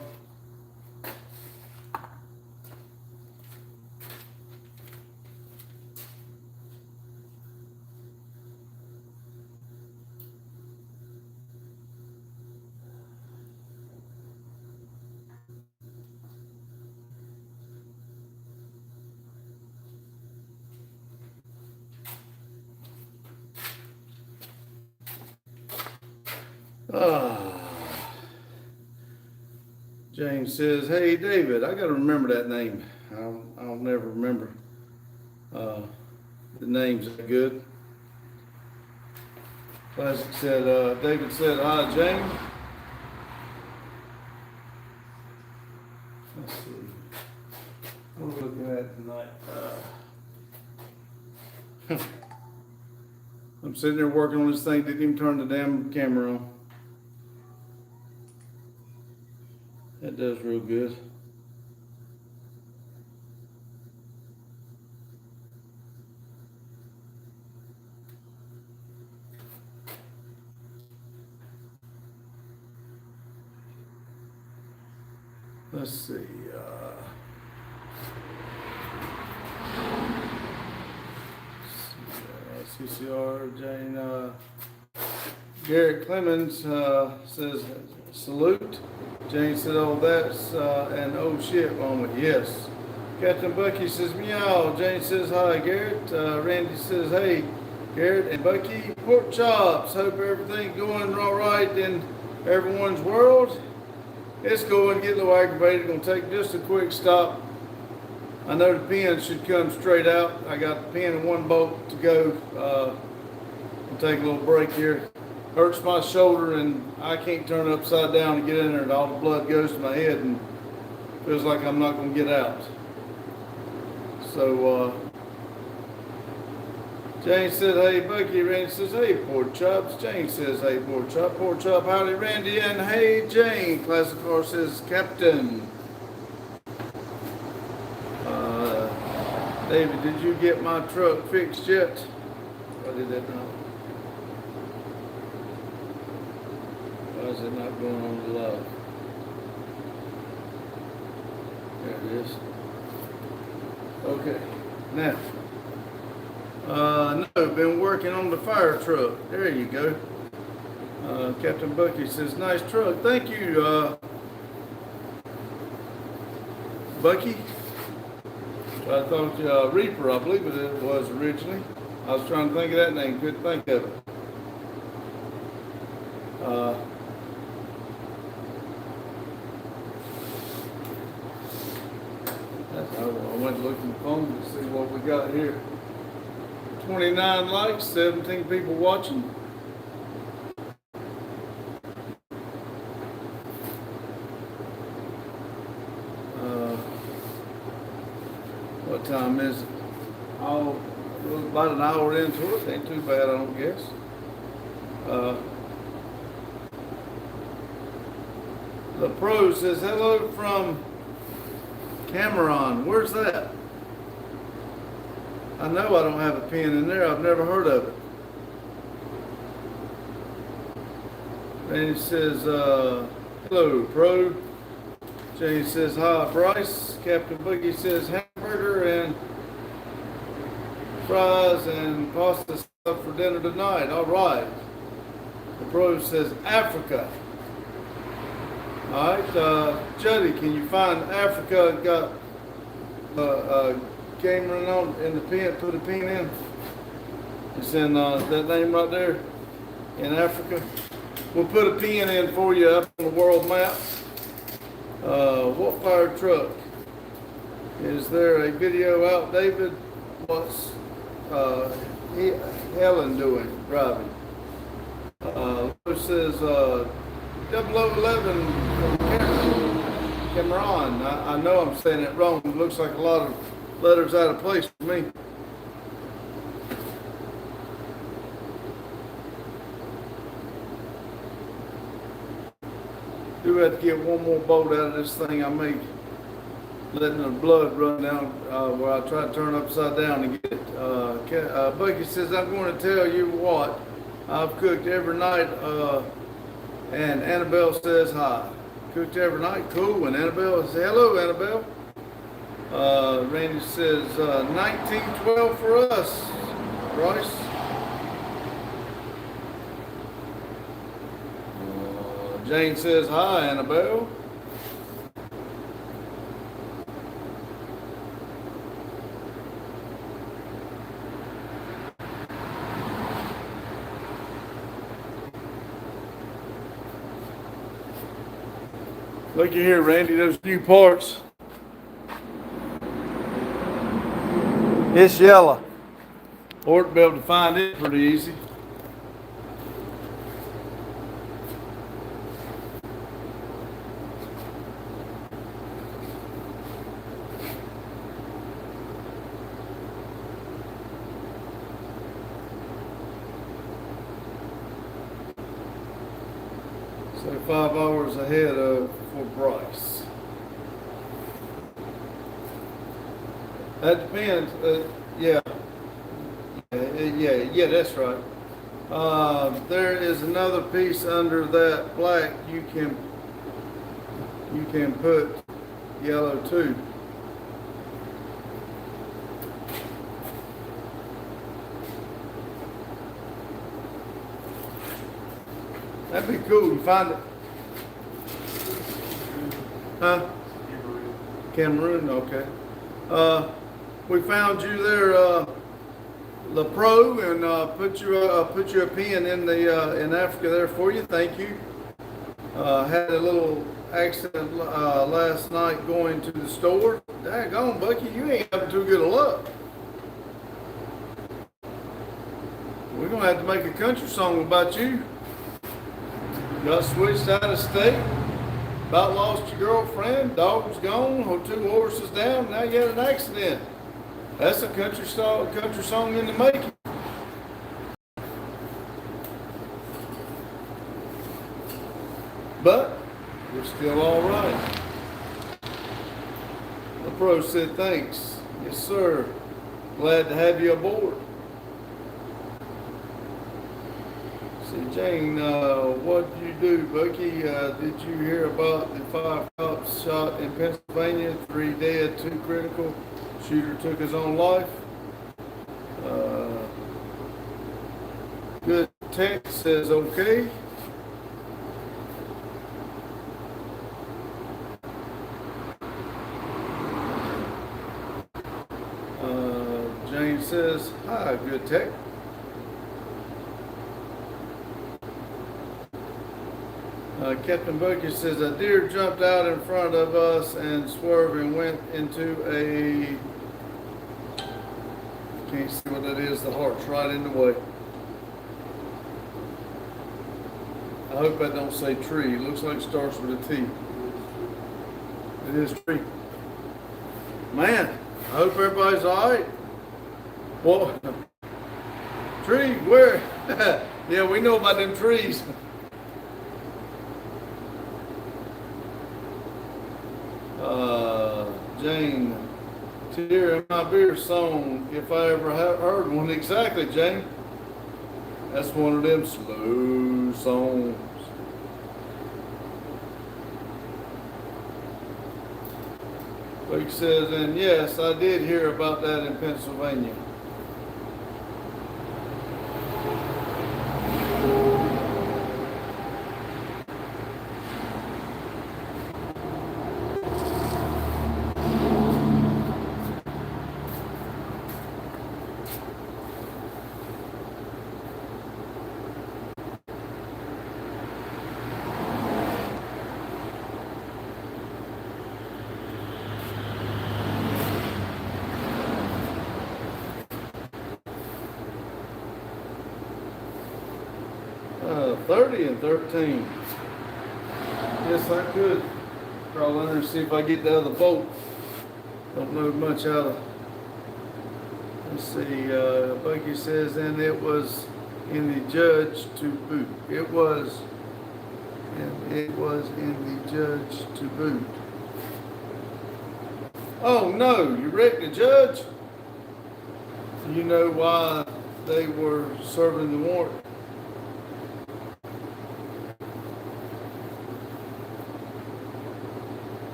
Speaker 1: James says, hey, David, I got to remember that name. I'll never remember the names that good. Classic said, David said, hi, James. Let's see. What are we looking at tonight? I'm sitting there working on this thing, didn't even turn the damn camera on. That does real good. Let's see. CCR, Jane, Garrett Clemens says, salute. Jane said, oh, that's an oh shit moment. Yes. Captain Bucky says, meow. Jane says, hi, Garrett. Randy says, hey, Garrett and Bucky. Pork chops. Hope everything's going all right in everyone's world. It's going to get a little aggravated. Going to take just a quick stop. I know the pin should come straight out. I got the pin and one bolt to go. I'll take a little break here. Hurts my shoulder and I can't turn it upside down and get in there, and all the blood goes to my head and feels like I'm not going to get out. So Jane said, hey, Bucky. Randy says, hey, pork chops. Jane says, hey, pork chop. Pork chop, howdy, Randy, and hey, Jane. Classic Car says, Captain. David, did you get my truck fixed yet? I did that now. Why is it not going on the live? There it is. Okay. Now, no, been working on the fire truck. There you go. Captain Bucky says, nice truck. Thank you, Bucky. I thought Reaper, I believe it was originally. I was trying to think of that name, couldn't think of it. I went to look at the phone to see what we got here. 29 likes, 17 people watching. What time is it? Oh, about an hour into it. Ain't too bad, I don't guess. The Pro says, hello from Cameron. Where's that? I know I don't have a pin in there. I've never heard of it. And he says, hello, Pro. Jane says, hi, Bryce. Captain Boogie says, hamburger and fries and pasta stuff for dinner tonight. All right. The Pro says, Africa. All right. Jody, can you find Africa? Got a game running on in the pen. Put a pin in. It's in that name right there in Africa. We'll put a pin in for you up on the world map. What fire truck? Is there a video out, David? What's Helen doing, driving? It says 0011 from Cameron. I know I'm saying it wrong. It looks like a lot of letters out of place for me. Do have to get one more bolt out of this thing. I may letting the blood run down where I try to turn upside down and get it. Bucky says, I'm going to tell you what, I've cooked every night, and Annabelle says hi. Cooked every night, cool. And Annabelle says, hello, Annabelle. Randy says, 1912 for us, Bryce. Jane says, hi, Annabelle. Looky here, Randy, those new parts. It's yellow. Or to be able to find it pretty easy. So 5 hours ahead of for Bryce. That depends. Yeah, that's right. There is another piece under that black. You can put yellow too. That'd be cool. You find it? Huh? Cameroon, okay. We found you there, the Pro, and put you a pin in the in Africa there for you. Thank you. Had a little accident last night going to the store. Daggone, Bucky, you ain't having too good of luck. We're gonna have to make a country song about you. Got switched out of state. About lost your girlfriend, dog's gone, 2 horses down, now you had an accident. That's a country song in the making. But we're still all right. The Pro said thanks. Yes, sir. Glad to have you aboard. See, Jane, what did you do, Bucky? Did you hear about the 5 cops shot in Pennsylvania? 3 dead, 2 critical. Shooter took his own life. Good text says okay. Jane says, hi, good tech. Captain Bucky says, a deer jumped out in front of us and swerved and went into a, can't see what that is, the heart's right in the way. I hope that don't say tree. It looks like it starts with a T. It is tree. Man, I hope everybody's all right. Well, tree, where? Yeah, we know about them trees. Jane, tear in my beer song, if I ever heard one. Exactly, Jane. That's one of them slow songs. Luke says, and yes, I did hear about that in Pennsylvania. Uh, 30 and 13. Yes, I could crawl in there and see if I get the other boat. Don't know much out of. Let's see. Bucky says, and it was in the judge to boot. It was in the judge to boot. Oh no, you wrecked the judge? You know why they were serving the warrant?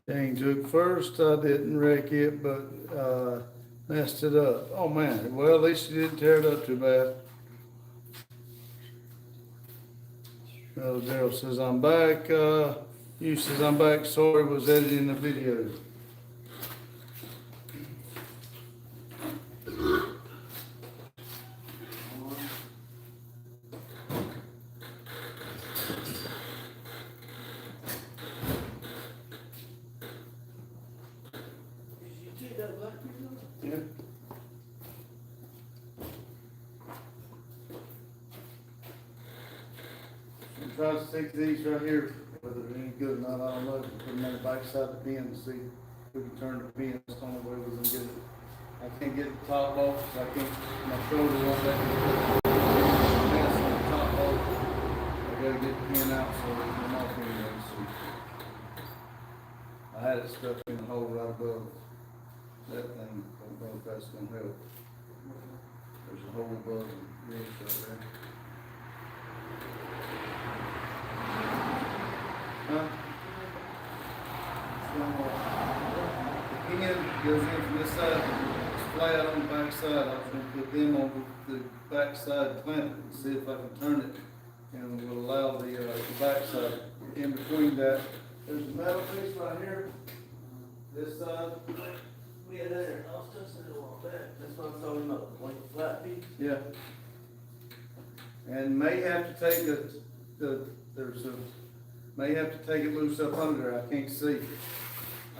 Speaker 1: Dang, took first, I didn't wreck it, but, messed it up. Oh man, well, at least you didn't tear it up too bad. Daryl says, I'm back, you says, I'm back, sorry, was editing the video. Yeah. I'm trying to stick these right here, whether they're any good or not, I don't know. Put them on the back side of the pin and see if we can turn the pin. That's the only way we're gonna get it. I can't get the top off, so I can't, my shoulder won't let me put the mess on the top off. I gotta get the pin out so it can come off anyway, so. I had it stuck in the hole right above that thing, I don't know if that's gonna help. There's a hole above the wrench right there. Huh? The pin goes in from this side, it's flat on the back side. I was gonna put them on the back side clamp and see if I can turn it and will allow the back side. In between that, there's a metal piece right here. This side.
Speaker 2: Yeah, there, I was touching it a while back, that's what I was talking about, like a flat piece.
Speaker 1: Yeah. And may have to take may have to take it loose up under there. I can't see.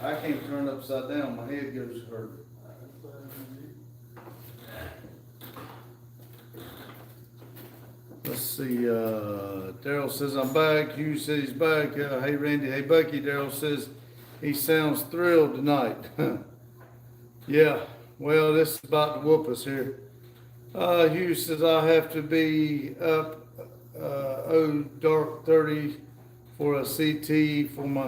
Speaker 1: I can't turn it upside down. My head goes hurt. Let's see, Daryl says I'm back. Hugh says he's back. Hey Randy, hey Bucky. Daryl says he sounds thrilled tonight. Yeah, well, this is about to whoop us here. Hugh says I have to be up, dark 30 for a CT for my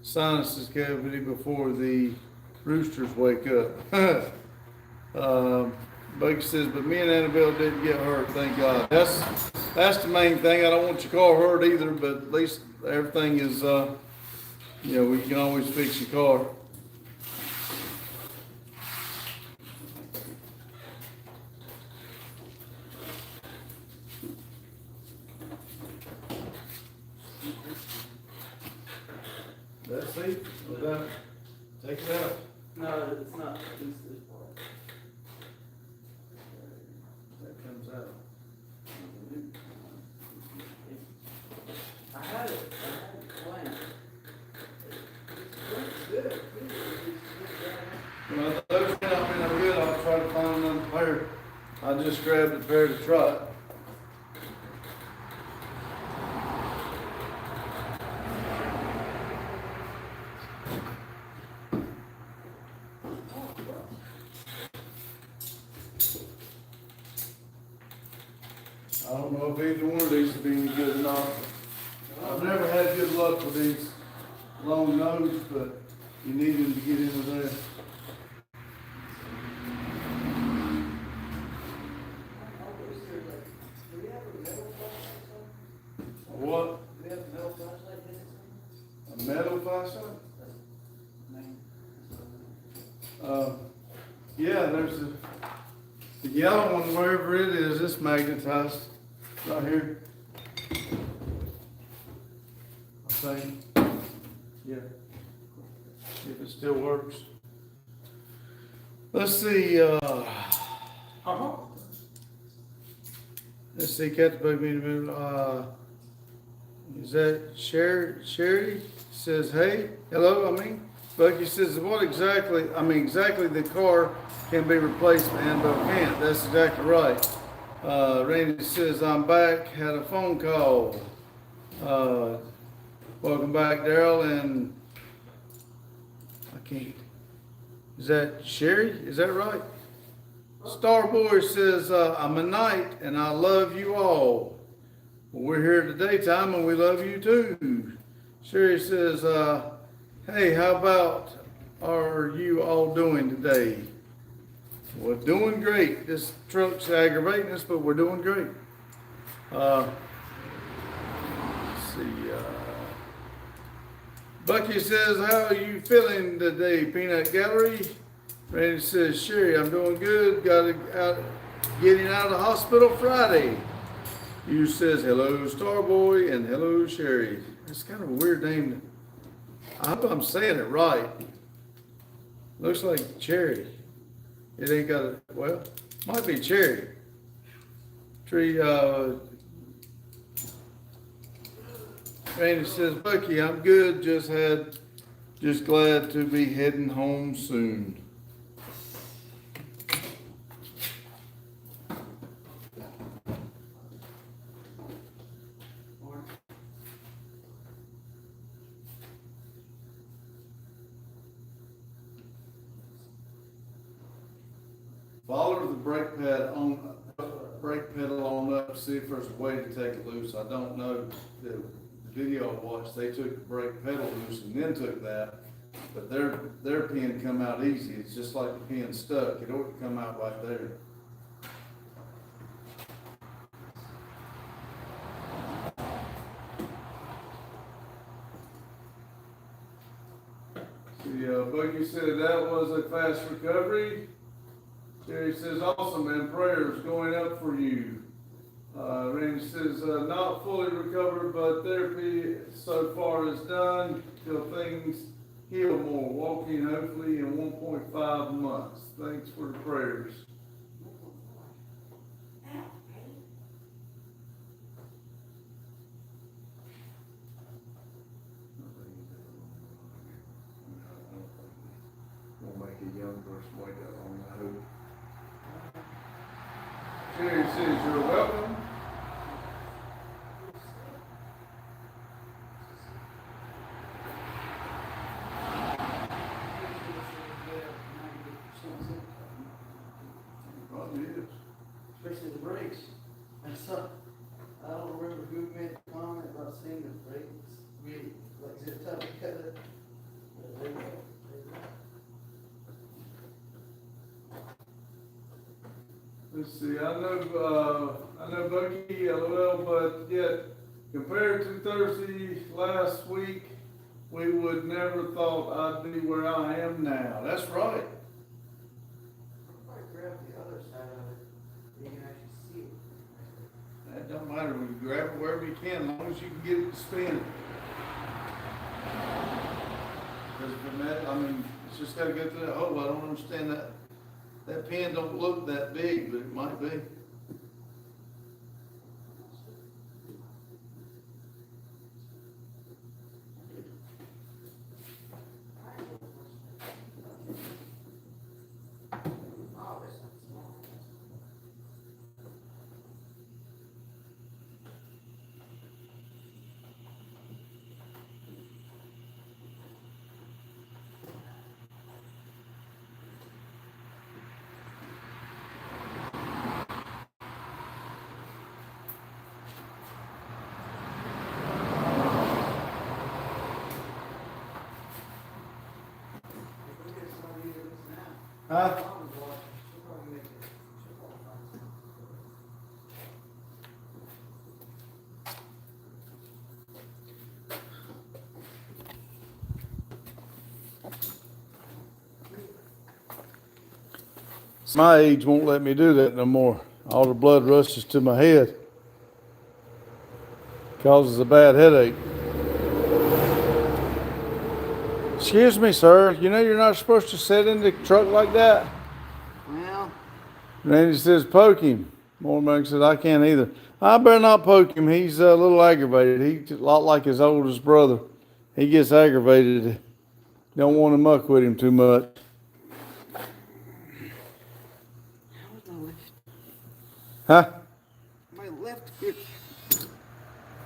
Speaker 1: sinuses cavity before the roosters wake up. Bucky says, but me and Annabelle didn't get hurt, thank God. That's the main thing. I don't want your car hurt either, but at least everything is, we can always fix your car. That's it. Take it out.
Speaker 2: No, it's not, it's this part.
Speaker 1: That comes out.
Speaker 2: I had it planned. It's good.
Speaker 1: When those come in, I'm good. I'll try to find another pair. I just grabbed a pair to try. I don't know if either one of these will be any good or not. I've never had good luck with these long nose, but you need them to get into there. What? A metal flashlight? Yeah, there's the yellow one, wherever it is, it's magnetized right here. I think. Yeah. If it still works. Let's see, let's see, Cat the Bug in a minute. Is that Sherry? Sherry says, hey, hello, Bucky says, exactly the car can be replaced and can't. That's exactly right. Randy says, I'm back, had a phone call. Welcome back, Daryl, and I can't. Is that Sherry? Is that right? Starboy says, I'm a knight and I love you all. Well, we're here at the daytime and we love you too. Sherry says, hey, how about are you all doing today? We're doing great. This truck's aggravating us, but we're doing great. Let's see. Bucky says, how are you feeling today, Peanut Gallery? Randy says, Sherry, I'm doing good. Getting out of the hospital Friday. You says, hello, Starboy, and hello, Sherry. It's kind of a weird name. I hope I'm saying it right. Looks like Cherry. It ain't got a, well, might be Cherry. Tree, Randy says, Bucky, I'm good, just glad to be heading home soon. Baller the brake pedal on up, see if there's a way to take it loose. I don't know. The video I watched, they took the brake pedal loose and then took that, but their pin come out easy. It's just like the pin stuck. It ought to come out right there. Boogie said that was a fast recovery. Jerry says, awesome, man. Prayers going up for you. Randy says, not fully recovered, but therapy so far is done till things heal more. Walking hopefully in 1.5 months. Thanks for the prayers. We'll make a young person wake up on the hoop. Jerry says, you're welcome. Probably is.
Speaker 2: Especially the brakes. I don't remember who made the comment about seeing the brakes really, like, zip tie cut it. But they go.
Speaker 1: Let's see, I know Bucky, LOL, but yet compared to Thursday last week, we would never thought I'd be where I am now. That's right.
Speaker 2: Probably grab the other side of it, you can actually see it.
Speaker 1: That don't matter, we can grab it wherever you can, as long as you can get it to spin. Because from that, I mean, it's just gotta go through that hole. I don't understand that. That pin don't look that big, but it might be. Huh? My age won't let me do that no more. All the blood rushes to my head. Causes a bad headache. Excuse me, sir. You know you're not supposed to sit in the truck like that?
Speaker 2: Well.
Speaker 1: Randy says, poke him. Mormon says, I can't either. I better not poke him. He's a little aggravated. He's a lot like his oldest brother. He gets aggravated. Don't want to muck with him too much.
Speaker 2: How was my left?
Speaker 1: Huh?
Speaker 2: My left grip.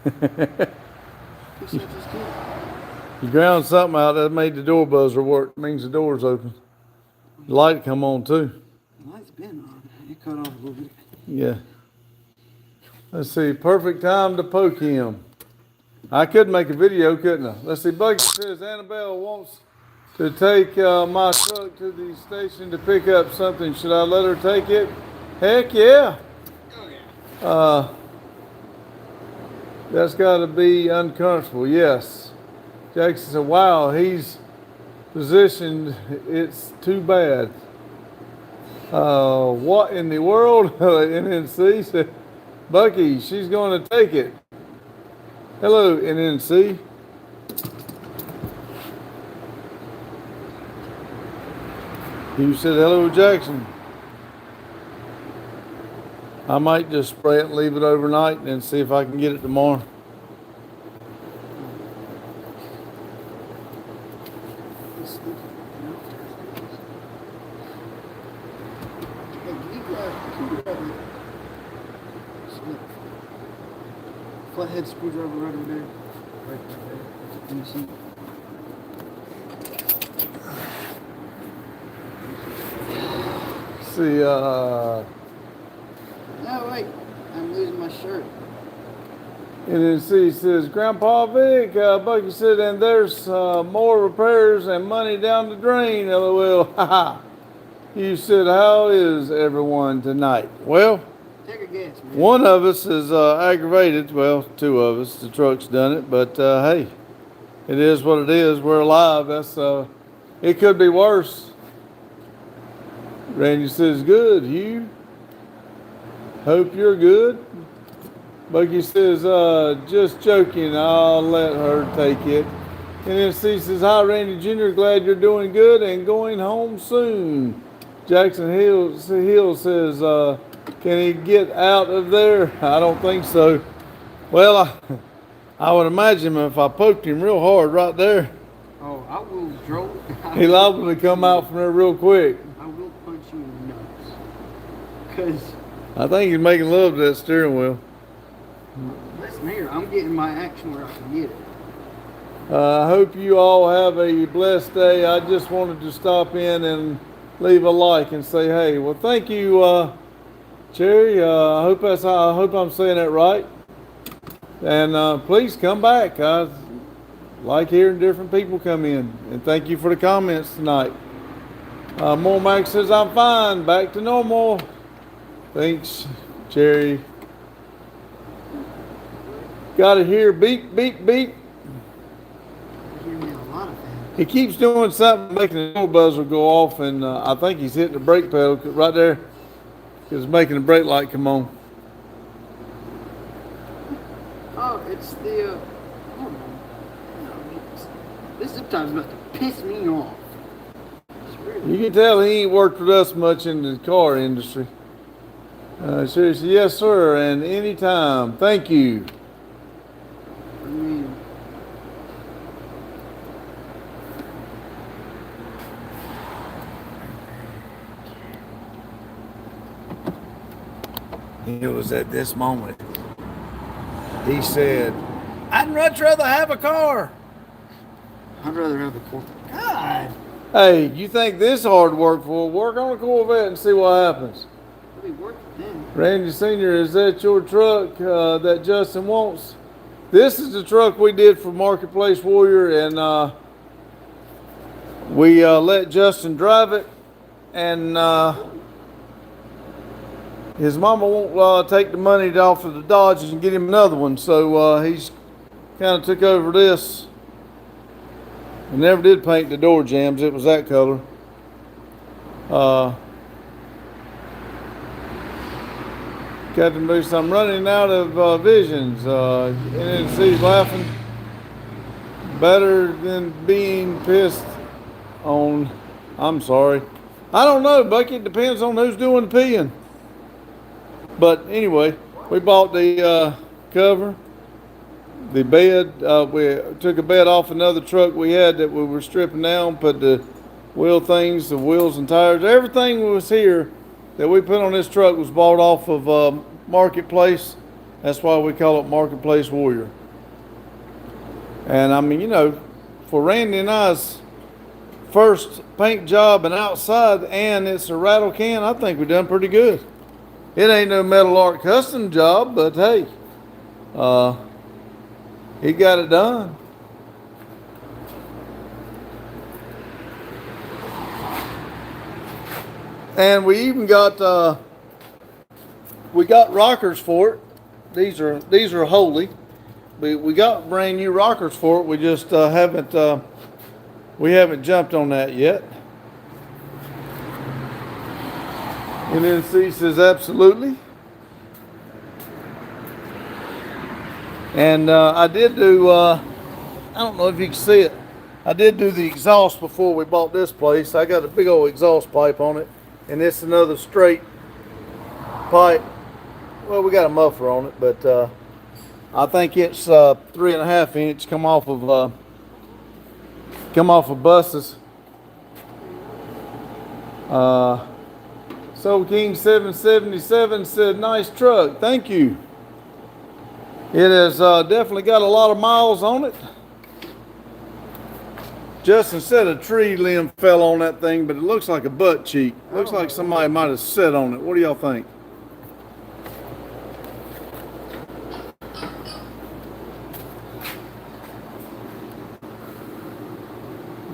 Speaker 2: He said it's good.
Speaker 1: You ground something out that made the door buzzer work. It means the door's open. The light come on too.
Speaker 2: The light's been on. It cut off a little bit.
Speaker 1: Yeah. Let's see. Perfect time to poke him. I could make a video, couldn't I? Let's see. Bucky says Annabelle wants to take my truck to the station to pick up something. Should I let her take it? Heck yeah.
Speaker 2: Oh, yeah.
Speaker 1: That's got to be uncomfortable. Yes. Jackson said, wow, he's positioned. It's too bad. What in the world? NNC said, Bucky, she's going to take it. Hello, NNC. You said hello, Jackson. I might just spray it and leave it overnight and then see if I can get it tomorrow.
Speaker 2: Flathead screwdriver right over there. Right there. Let me see.
Speaker 1: see,
Speaker 2: No, wait. I'm losing my shirt.
Speaker 1: and then see, says, Grandpa Vic, Bucky said, and there's more repairs and money down the drain, LOL. Haha. You said, how is everyone tonight? Well,
Speaker 2: Take a guess, man.
Speaker 1: one of us is aggravated. Well, two of us. The truck's done it, but hey, it is what it is. We're alive. That's it could be worse. Randy says, good. You? Hope you're good. Bucky says, just joking. I'll let her take it. And then C says, hi, Randy Jr. Glad you're doing good and going home soon. Jackson Hill says, can he get out of there? I don't think so. Well, I would imagine if I poked him real hard right there,
Speaker 2: Oh, I will draw.
Speaker 1: he'll liable to come out from there real quick.
Speaker 2: I will punch you in the nose. Because,
Speaker 1: I think he's making love to that steering wheel.
Speaker 2: listen here, I'm getting my action where I can get it.
Speaker 1: I hope you all have a blessed day. I just wanted to stop in and leave a like and say, hey, well, thank you, Cherry. I hope I'm saying that right. And please come back. I like hearing different people come in. And thank you for the comments tonight. Mormac says, I'm fine. Back to normal. Thanks, Cherry. Got it here. Beep, beep, beep.
Speaker 2: You hear me a lot of things.
Speaker 1: He keeps doing something, making the door buzzer go off, and I think he's hitting the brake pedal right there. It's making the brake light come on.
Speaker 2: Oh, it's the, hold on. No, this zip tie's about to piss me off. It's really,
Speaker 1: You can tell he ain't worked with us much in the car industry. Seriously, yes, sir, and anytime. Thank you.
Speaker 2: I mean,
Speaker 1: It was at this moment. He said, I'd much rather have a car.
Speaker 2: I'd rather have a Corvette. God!
Speaker 1: Hey, you think this hard work for? Work on a Corvette and see what happens.
Speaker 2: It'll be worth it then.
Speaker 1: Randy Sr., is that your truck that Justin wants? This is the truck we did for Marketplace Warrior, and we let Justin drive it, and his mama won't take the money off of the Dodge and get him another one, so he's kind of took over this. I never did paint the door jambs, it was that color. Captain Boost, I'm running out of visions. And he's laughing. Better than being pissed on. I'm sorry. I don't know, Bucky. It depends on who's doing the peeing. But anyway, we bought the cover, the bed. We took a bed off another truck we had that we were stripping down, put the wheel things, the wheels and tires, everything was here that we put on this truck was bought off of Marketplace. That's why we call it Marketplace Warrior. And I mean, you know, for Randy and I's first paint job and outside, and it's a rattle can, I think we done pretty good. It ain't no Metal Art custom job, but hey, he got it done. And we even got we got rockers for it. These are Holy. We got brand new rockers for it. We just haven't jumped on that yet. And then C says absolutely. And I did do I don't know if you can see it. I did do the exhaust before we bought this place. I got a big old exhaust pipe on it, and it's another straight pipe. Well, we got a muffler on it, but I think it's 3.5 inch come off of buses. So King 777 said, nice truck, thank you. It has definitely got a lot of miles on it. Justin said a tree limb fell on that thing, but it looks like a butt cheek. Looks like somebody might have sat on it. What do y'all think?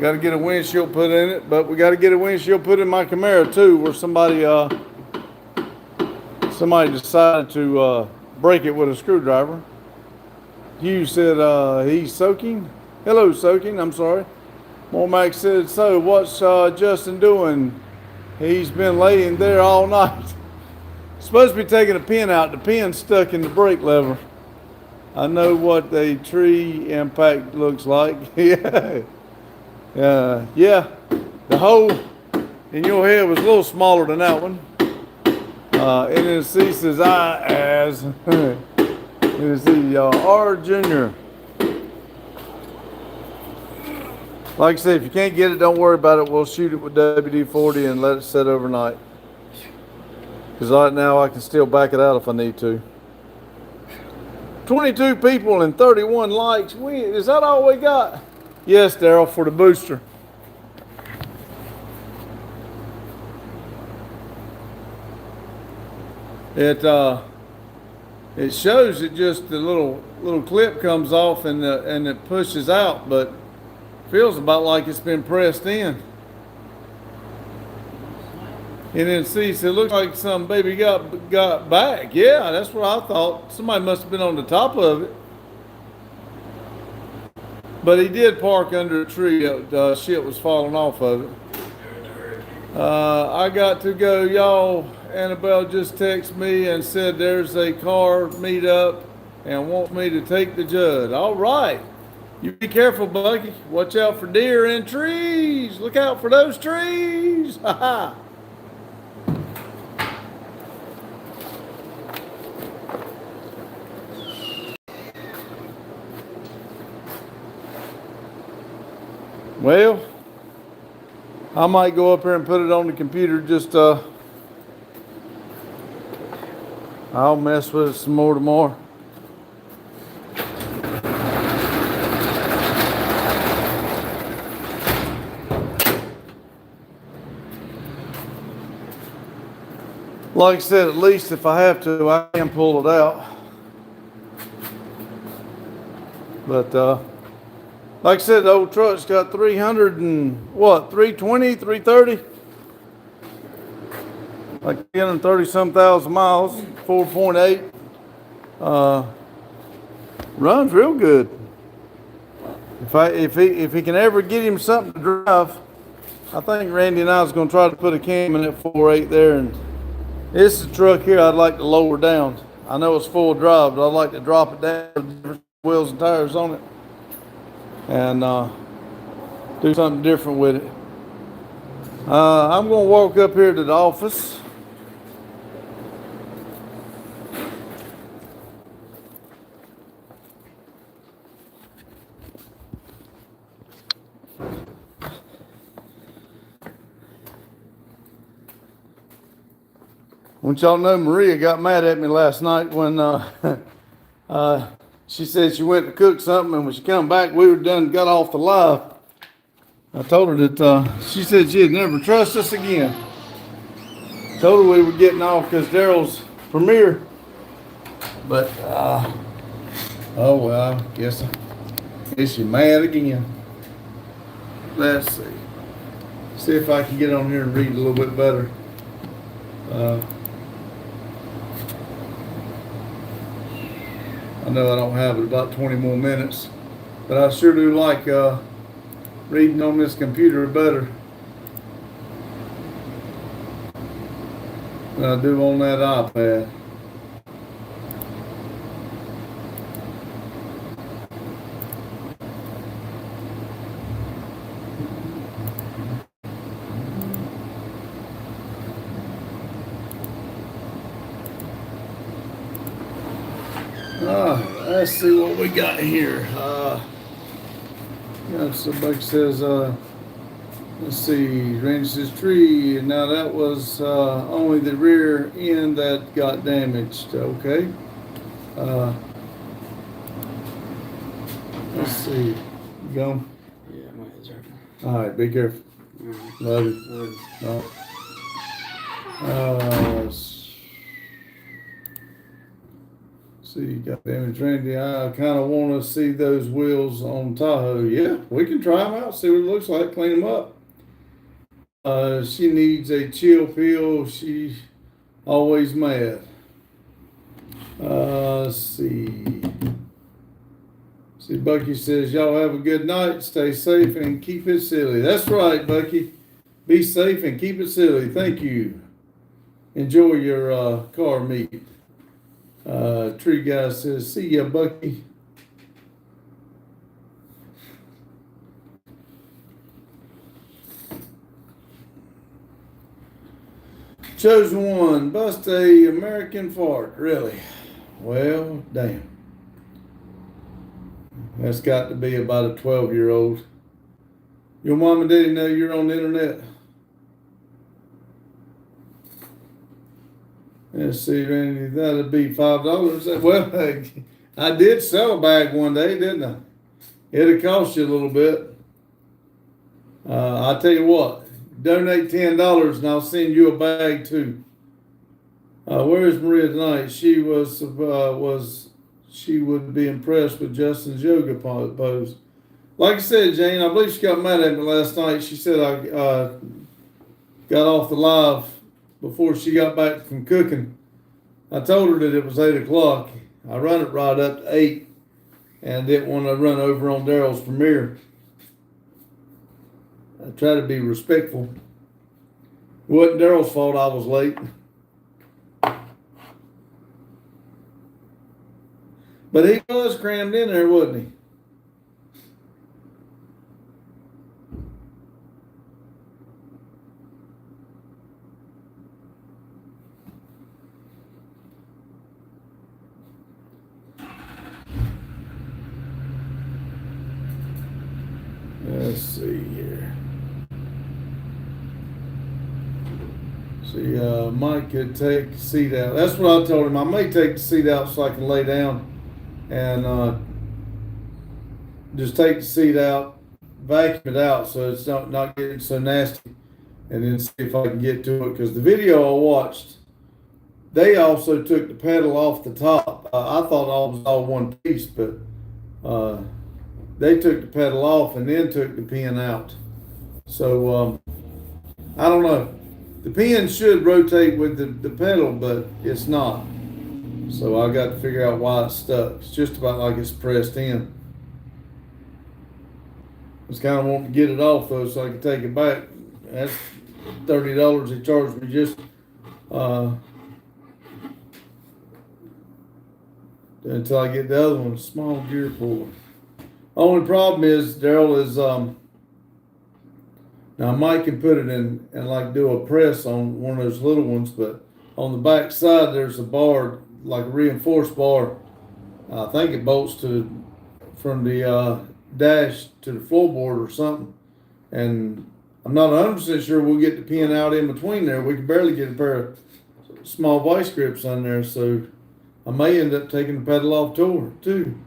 Speaker 1: Got to get a windshield put in it, but we got to get a windshield put in my Camaro too, where somebody decided to break it with a screwdriver. Hugh said he's soaking. Hello, soaking. I'm sorry. Mormac said, so what's Justin doing? He's been laying there all night. Supposed to be taking a pin out. The pin's stuck in the brake lever. I know what a tree impact looks like. Yeah. Yeah, the hole in your head was a little smaller than that one. And then C says, and see, R Jr. Like I said, if you can't get it, don't worry about it. We'll shoot it with WD-40 and let it sit overnight. Because right now I can still back it out if I need to. 22 people and 31 likes. Is that all we got? Yes, Daryl, for the booster. It shows it just the little clip comes off and it pushes out, but feels about like it's been pressed in. And then see, so it looks like some baby got back. Yeah, that's what I thought. Somebody must have been on the top of it. But he did park under a tree. Shit was falling off of it. I got to go, y'all. Annabelle just texted me and said there's a car meet up and wants me to take the Judd. All right. You be careful, Bucky. Watch out for deer and trees. Look out for those trees. Ha ha. Well, I might go up here and put it on the computer. Just I'll mess with it some more tomorrow. Like I said, at least if I have to, I can pull it out. But like I said, the old truck's got 320, 330? Like 330 some thousand miles, 4.8. Runs real good. If he can ever get him something to drive, I think Randy and I was going to try to put a cam in that 4.8 there. And this is a truck here I'd like to lower down. I know it's full drive, but I'd like to drop it down with different wheels and tires on it. And do something different with it. I'm going to walk up here to the office. I want y'all to know Maria got mad at me last night when she said she went to cook something, and when she come back, we were got off the live. I told her that she said she'd never trust us again. Told her we were getting off because Daryl's premiere. But oh well, I guess you're mad again. Let's see. See if I can get on here and read a little bit better. I know I don't have it about 20 more minutes, but I sure do like reading on this computer better than I do on that iPad. Let's see what we got here. Somebody says, let's see, Randy's tree. Now that was only the rear end that got damaged. Okay. Let's see. Go.
Speaker 3: Yeah, my head's hurting.
Speaker 1: All right, be careful. Love you. All right. See, you got damage Randy. I kind of want to see those wheels on Tahoe. Yeah, we can try them out, see what it looks like, clean them up. She needs a chill pill. She's always mad. Let's see. See, Bucky says, y'all have a good night. Stay safe and keep it silly. That's right, Bucky. Be safe and keep it silly. Thank you. Enjoy your car meet. Tree Guy says, see ya, Bucky. Chosen one, bust a American fart. Really? Well, damn. That's got to be about a 12-year-old. Your mom and daddy know you're on the internet? Let's see, Randy, that'd be $5. Well, I did sell a bag one day, didn't I? It'll cost you a little bit. I'll tell you what, donate $10 and I'll send you a bag too. Where is Maria tonight? She would be impressed with Justin's yoga pose. Like I said, Jane, I believe she got mad at me last night. She said I got off the live before she got back from cooking. I told her that it was 8 o'clock. I run it right up to 8 and didn't want to run over on Daryl's premiere. I try to be respectful. It wasn't Daryl's fault I was late. But he was crammed in there, wasn't he? Let's see here. See, Mike could take the seat out. That's what I told him. I may take the seat out so I can lay down and just take the seat out, vacuum it out so it's not getting so nasty, and then see if I can get to it. Because the video I watched, they also took the pedal off the top. I thought all was all one piece, but they took the pedal off and then took the pin out. So I don't know. The pin should rotate with the pedal, but it's not. So I got to figure out why it's stuck. It's just about like it's pressed in. I was kind of wanting to get it off though so I could take it back. That's $30 they charged me just until I get the other one. Small gear puller. Only problem is, Daryl, is now Mike can put it in and like do a press on one of those little ones, but on the back side there's a bar, like a reinforced bar. I think it bolts from the dash to the floorboard or something. And I'm not 100% sure we'll get the pin out in between there. We can barely get a pair of small vice grips on there, so I may end up taking the pedal off too.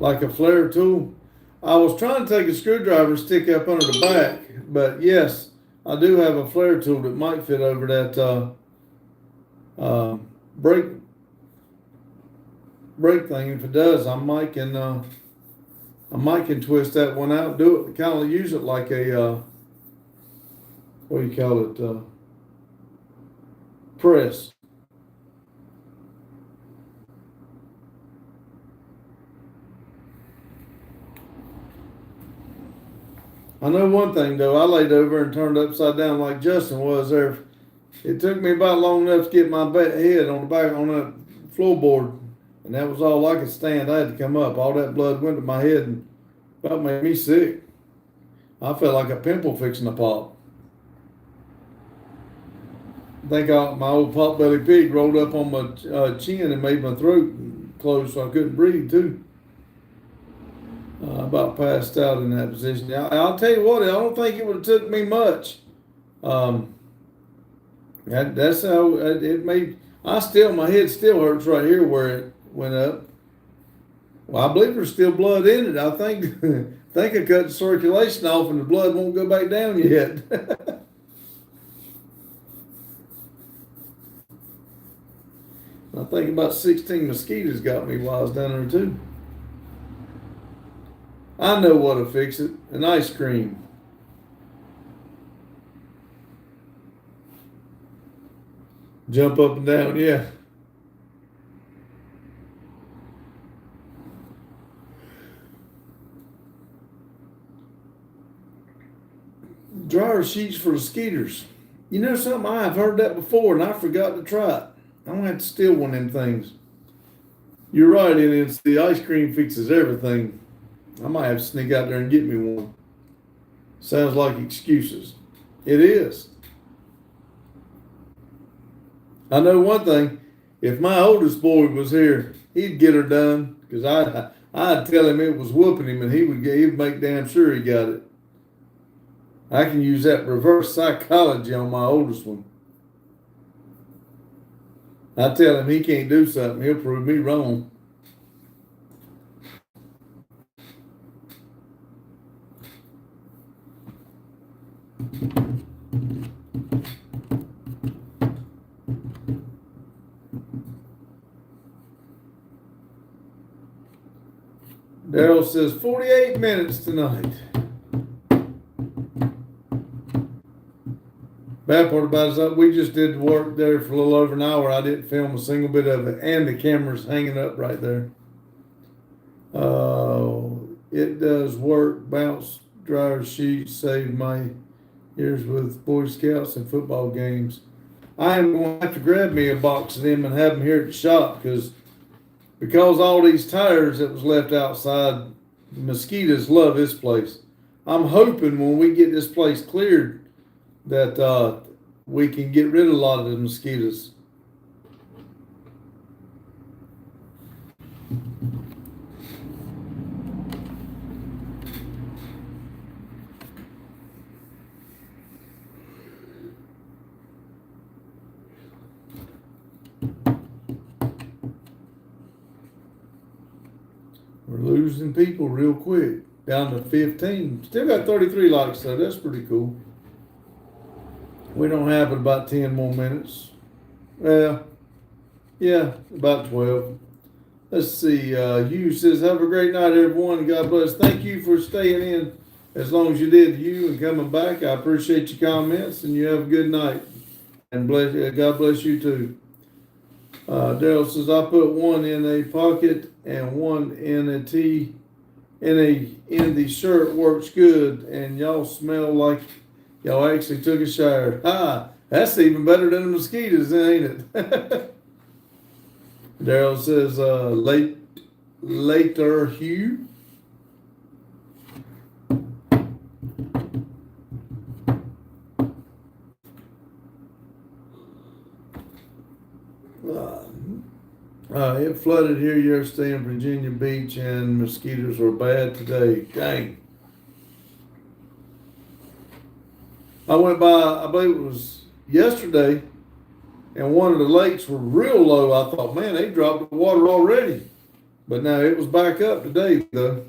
Speaker 1: Like a flare tool. I was trying to take a screwdriver and stick up under the back, but yes, I do have a flare tool that might fit over that brake thing. If it does, I might can twist that one out, do it, kind of use it like a what do you call it, press. I know one thing though, I laid over and turned upside down like Justin was there. It took me about long enough to get my head on the back on that floorboard, and that was all I could stand. I had to come up. All that blood went to my head and about made me sick. I felt like a pimple fixing to pop. I think my old pot-bellied pig rolled up on my chin and made my throat close so I couldn't breathe too. About passed out in that position. I'll tell you what, I don't think it would have took me much. That's how it made. My head still hurts right here where it went up. Well, I believe there's still blood in it. I think think I cut the circulation off and the blood won't go back down yet. I think about 16 mosquitoes got me while I was down there too. I know what'll fix it. An ice cream. Jump up and down, yeah. Dryer sheets for the skeeters. You know something? I've heard that before and I forgot to try it. I'm gonna have to steal one of them things. You're right, and it's the ice cream fixes everything. I might have to sneak out there and get me one. Sounds like excuses. It is. I know one thing. If my oldest boy was here, he'd get her done because I'd tell him it was whooping him, and he'd make damn sure he got it. I can use that reverse psychology on my oldest one. I tell him he can't do something, he'll prove me wrong. Daryl says 48 minutes tonight. Bad part about it is we just did the work there for a little over an hour. I didn't film a single bit of it, and the camera's hanging up right there. It does work. Bounce dryer sheets saved my years with Boy Scouts and football games. I am going to have to grab me a box of them and have them here at the shop because all these tires that was left outside, the mosquitoes love this place. I'm hoping when we get this place cleared that we can get rid of a lot of the mosquitoes. We're losing people real quick. Down to 15. Still got 33 likes though. That's pretty cool. We don't have but about 10 more minutes. Well, yeah, about 12. Let's see. Hugh says, have a great night, everyone. God bless. Thank you for staying in as long as you did, Hugh, and coming back. I appreciate your comments, and you have a good night. And God bless you too. Daryl says, I put one in a pocket and one in a tee. In the shirt works good, and y'all smell like y'all actually took a shower. That's even better than the mosquitoes, ain't it? Daryl says, later, Hugh. It flooded here yesterday in Virginia Beach, and mosquitoes were bad today. Dang. I went by, I believe it was yesterday, and one of the lakes were real low. I thought, man, they dropped the water already. But now it was back up today, though.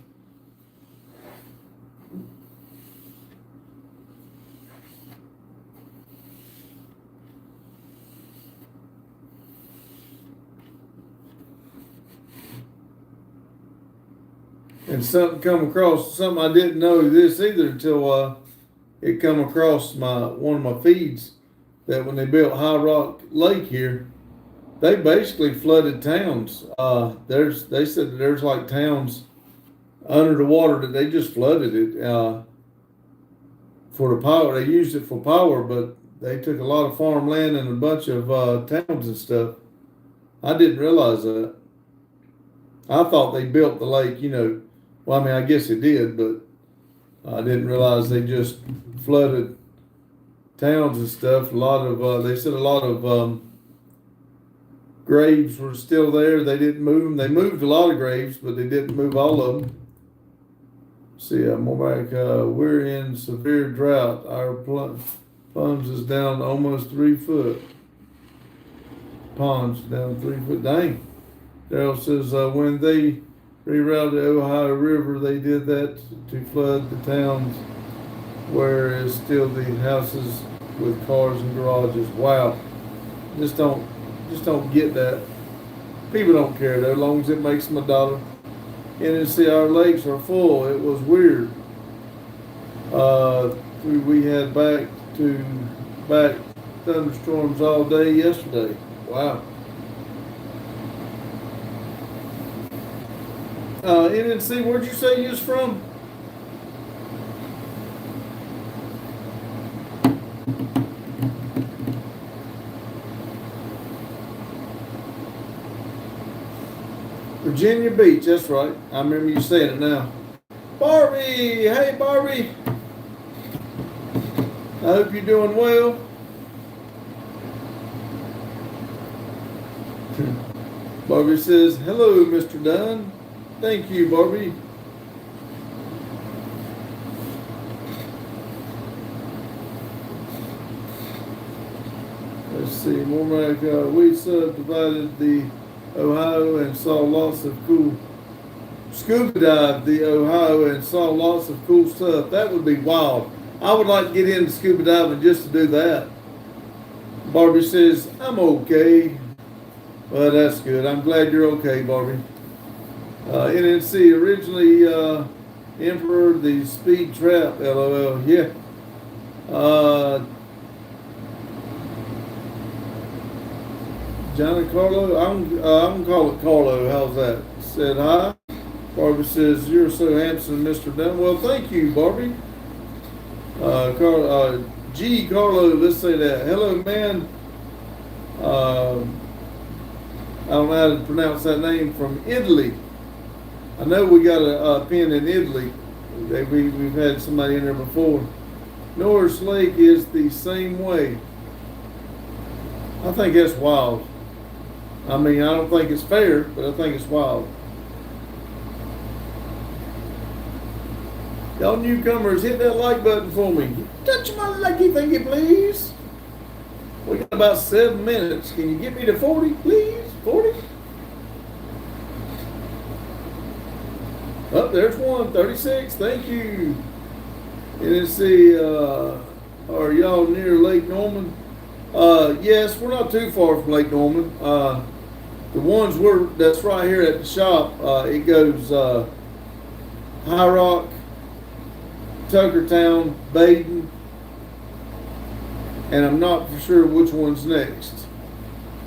Speaker 1: And something I didn't know this either until it come across one of my feeds, that when they built High Rock Lake here, they basically flooded towns. They said that there's like towns under the water that they just flooded it for the power. They used it for power, but they took a lot of farmland and a bunch of towns and stuff. I didn't realize that. I thought they built the lake, well, I mean, I guess it did, but I didn't realize they just flooded towns and stuff. They said a lot of graves were still there. They didn't move them. They moved a lot of graves, but they didn't move all of them. See, more back. We're in severe drought. Our plums is down almost 3 foot. Ponds down 3 foot. Dang. Daryl says when they rerouted the Ohio River. They did that to flood the towns where is still the houses with cars and garages. Wow. Just don't get that. People don't care though, as long as it makes them a dollar. And then see our lakes are full. It was weird. We had back thunderstorms all day yesterday. Wow. NNC, where'd you say you was from? Virginia Beach, that's right. I remember you saying it now. Barbie, hey Barbie. I hope you're doing well. Barbie says, hello, Mr. Dunn. Thank you, Barbie. Let's see, more like we subdivided the Ohio and saw lots of cool scuba dive the Ohio and saw lots of cool stuff. That would be wild. I would like to get into scuba diving just to do that. Barbie says, I'm okay. Well, that's good. I'm glad you're okay, Barbie. NNC, originally Emperor, the Speed Trap, LOL. Yeah. Johnny Carlo, I'm gonna call it Carlo. How's that? Said hi. Barbie says, you're so handsome, Mr. Dunn. Well, thank you, Barbie. Carlo, let's say that. Hello, man. I don't know how to pronounce that name, from Italy. I know we got a pin in Italy. We've had somebody in there before. Norris Lake is the same way. I think that's wild. I mean, I don't think it's fair, but I think it's wild. Y'all newcomers, hit that like button for me. Touch my likey thingy, please. We got about 7 minutes. Can you get me to 40, please? 40? Oh, there's one. 36. Thank you. And let's see, are y'all near Lake Norman? Yes, we're not too far from Lake Norman. The ones that's right here at the shop, it goes High Rock, Tuckertown, Baden, and I'm not for sure which one's next.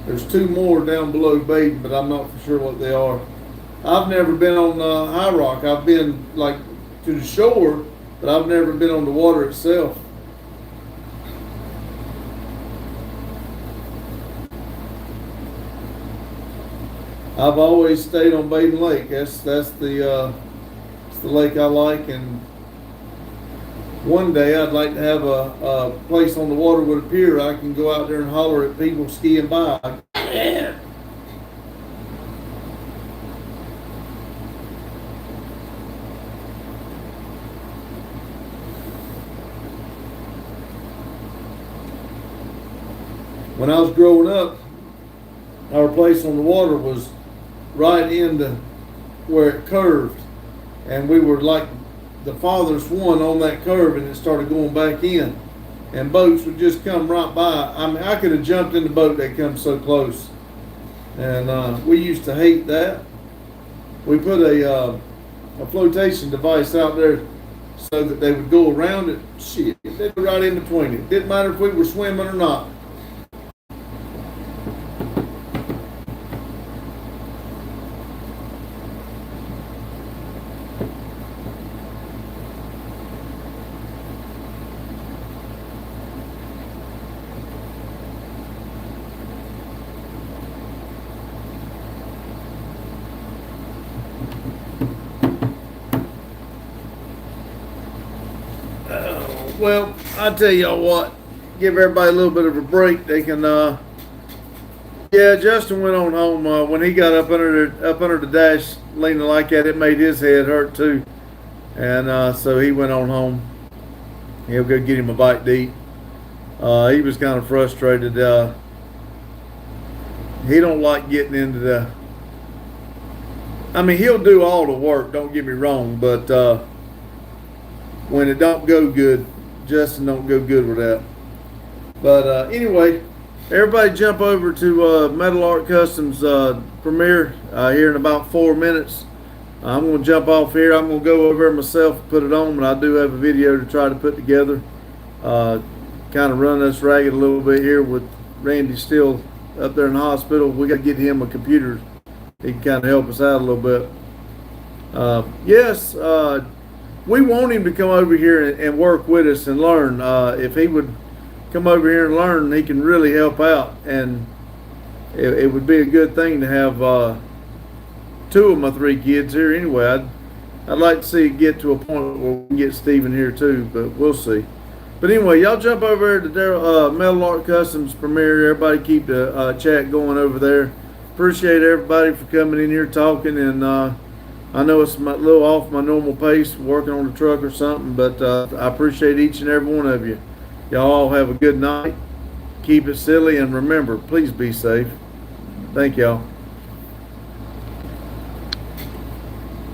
Speaker 1: There's 2 more down below Baden, but I'm not for sure what they are. I've never been on High Rock. I've been like to the shore, but I've never been on the water itself. I've always stayed on Baden Lake. That's the lake I like, and one day I'd like to have a place on the water with a pier I can go out there and holler at people skiing by. Yeah. When I was growing up, our place on the water was right into where it curved, and we were like the farthest one on that curve, and it started going back in, and boats would just come right by. I mean, I could have jumped in the boat, they come so close, and we used to hate that. We put a flotation device out there so that they would go around it. Shit, they'd go right in between it. Didn't matter if we were swimming or not. Well, I tell y'all what, give everybody a little bit of a break. They can, yeah. Justin went on home when he got up under the dash, leaning like that. It made his head hurt too, and so he went on home. He'll go get him a bite to eat. He was kind of frustrated. He don't like getting into the I mean, he'll do all the work, don't get me wrong, but when it don't go good, Justin don't go good with that. But anyway, everybody jump over to Metal Art Customs premiere here in about 4 minutes. I'm going to jump off here. I'm going to go over there myself and put it on, but I do have a video to try to put together. Kind of run us ragged a little bit here with Randy still up there in the hospital. We got to get him a computer. He can kind of help us out a little bit. Yes, we want him to come over here and work with us and learn. If he would come over here and learn, he can really help out. And it would be a good thing to have 2 of my 3 kids here anyway. I'd like to see it get to a point where we can get Steven here too, but we'll see. But anyway, y'all jump over there to Metal Art Customs premiere. Everybody keep the chat going over there. Appreciate everybody for coming in here talking, and I know it's a little off my normal pace working on the truck or something, but I appreciate each and every one of you. Y'all all have a good night. Keep it silly, and remember, please be safe. Thank y'all.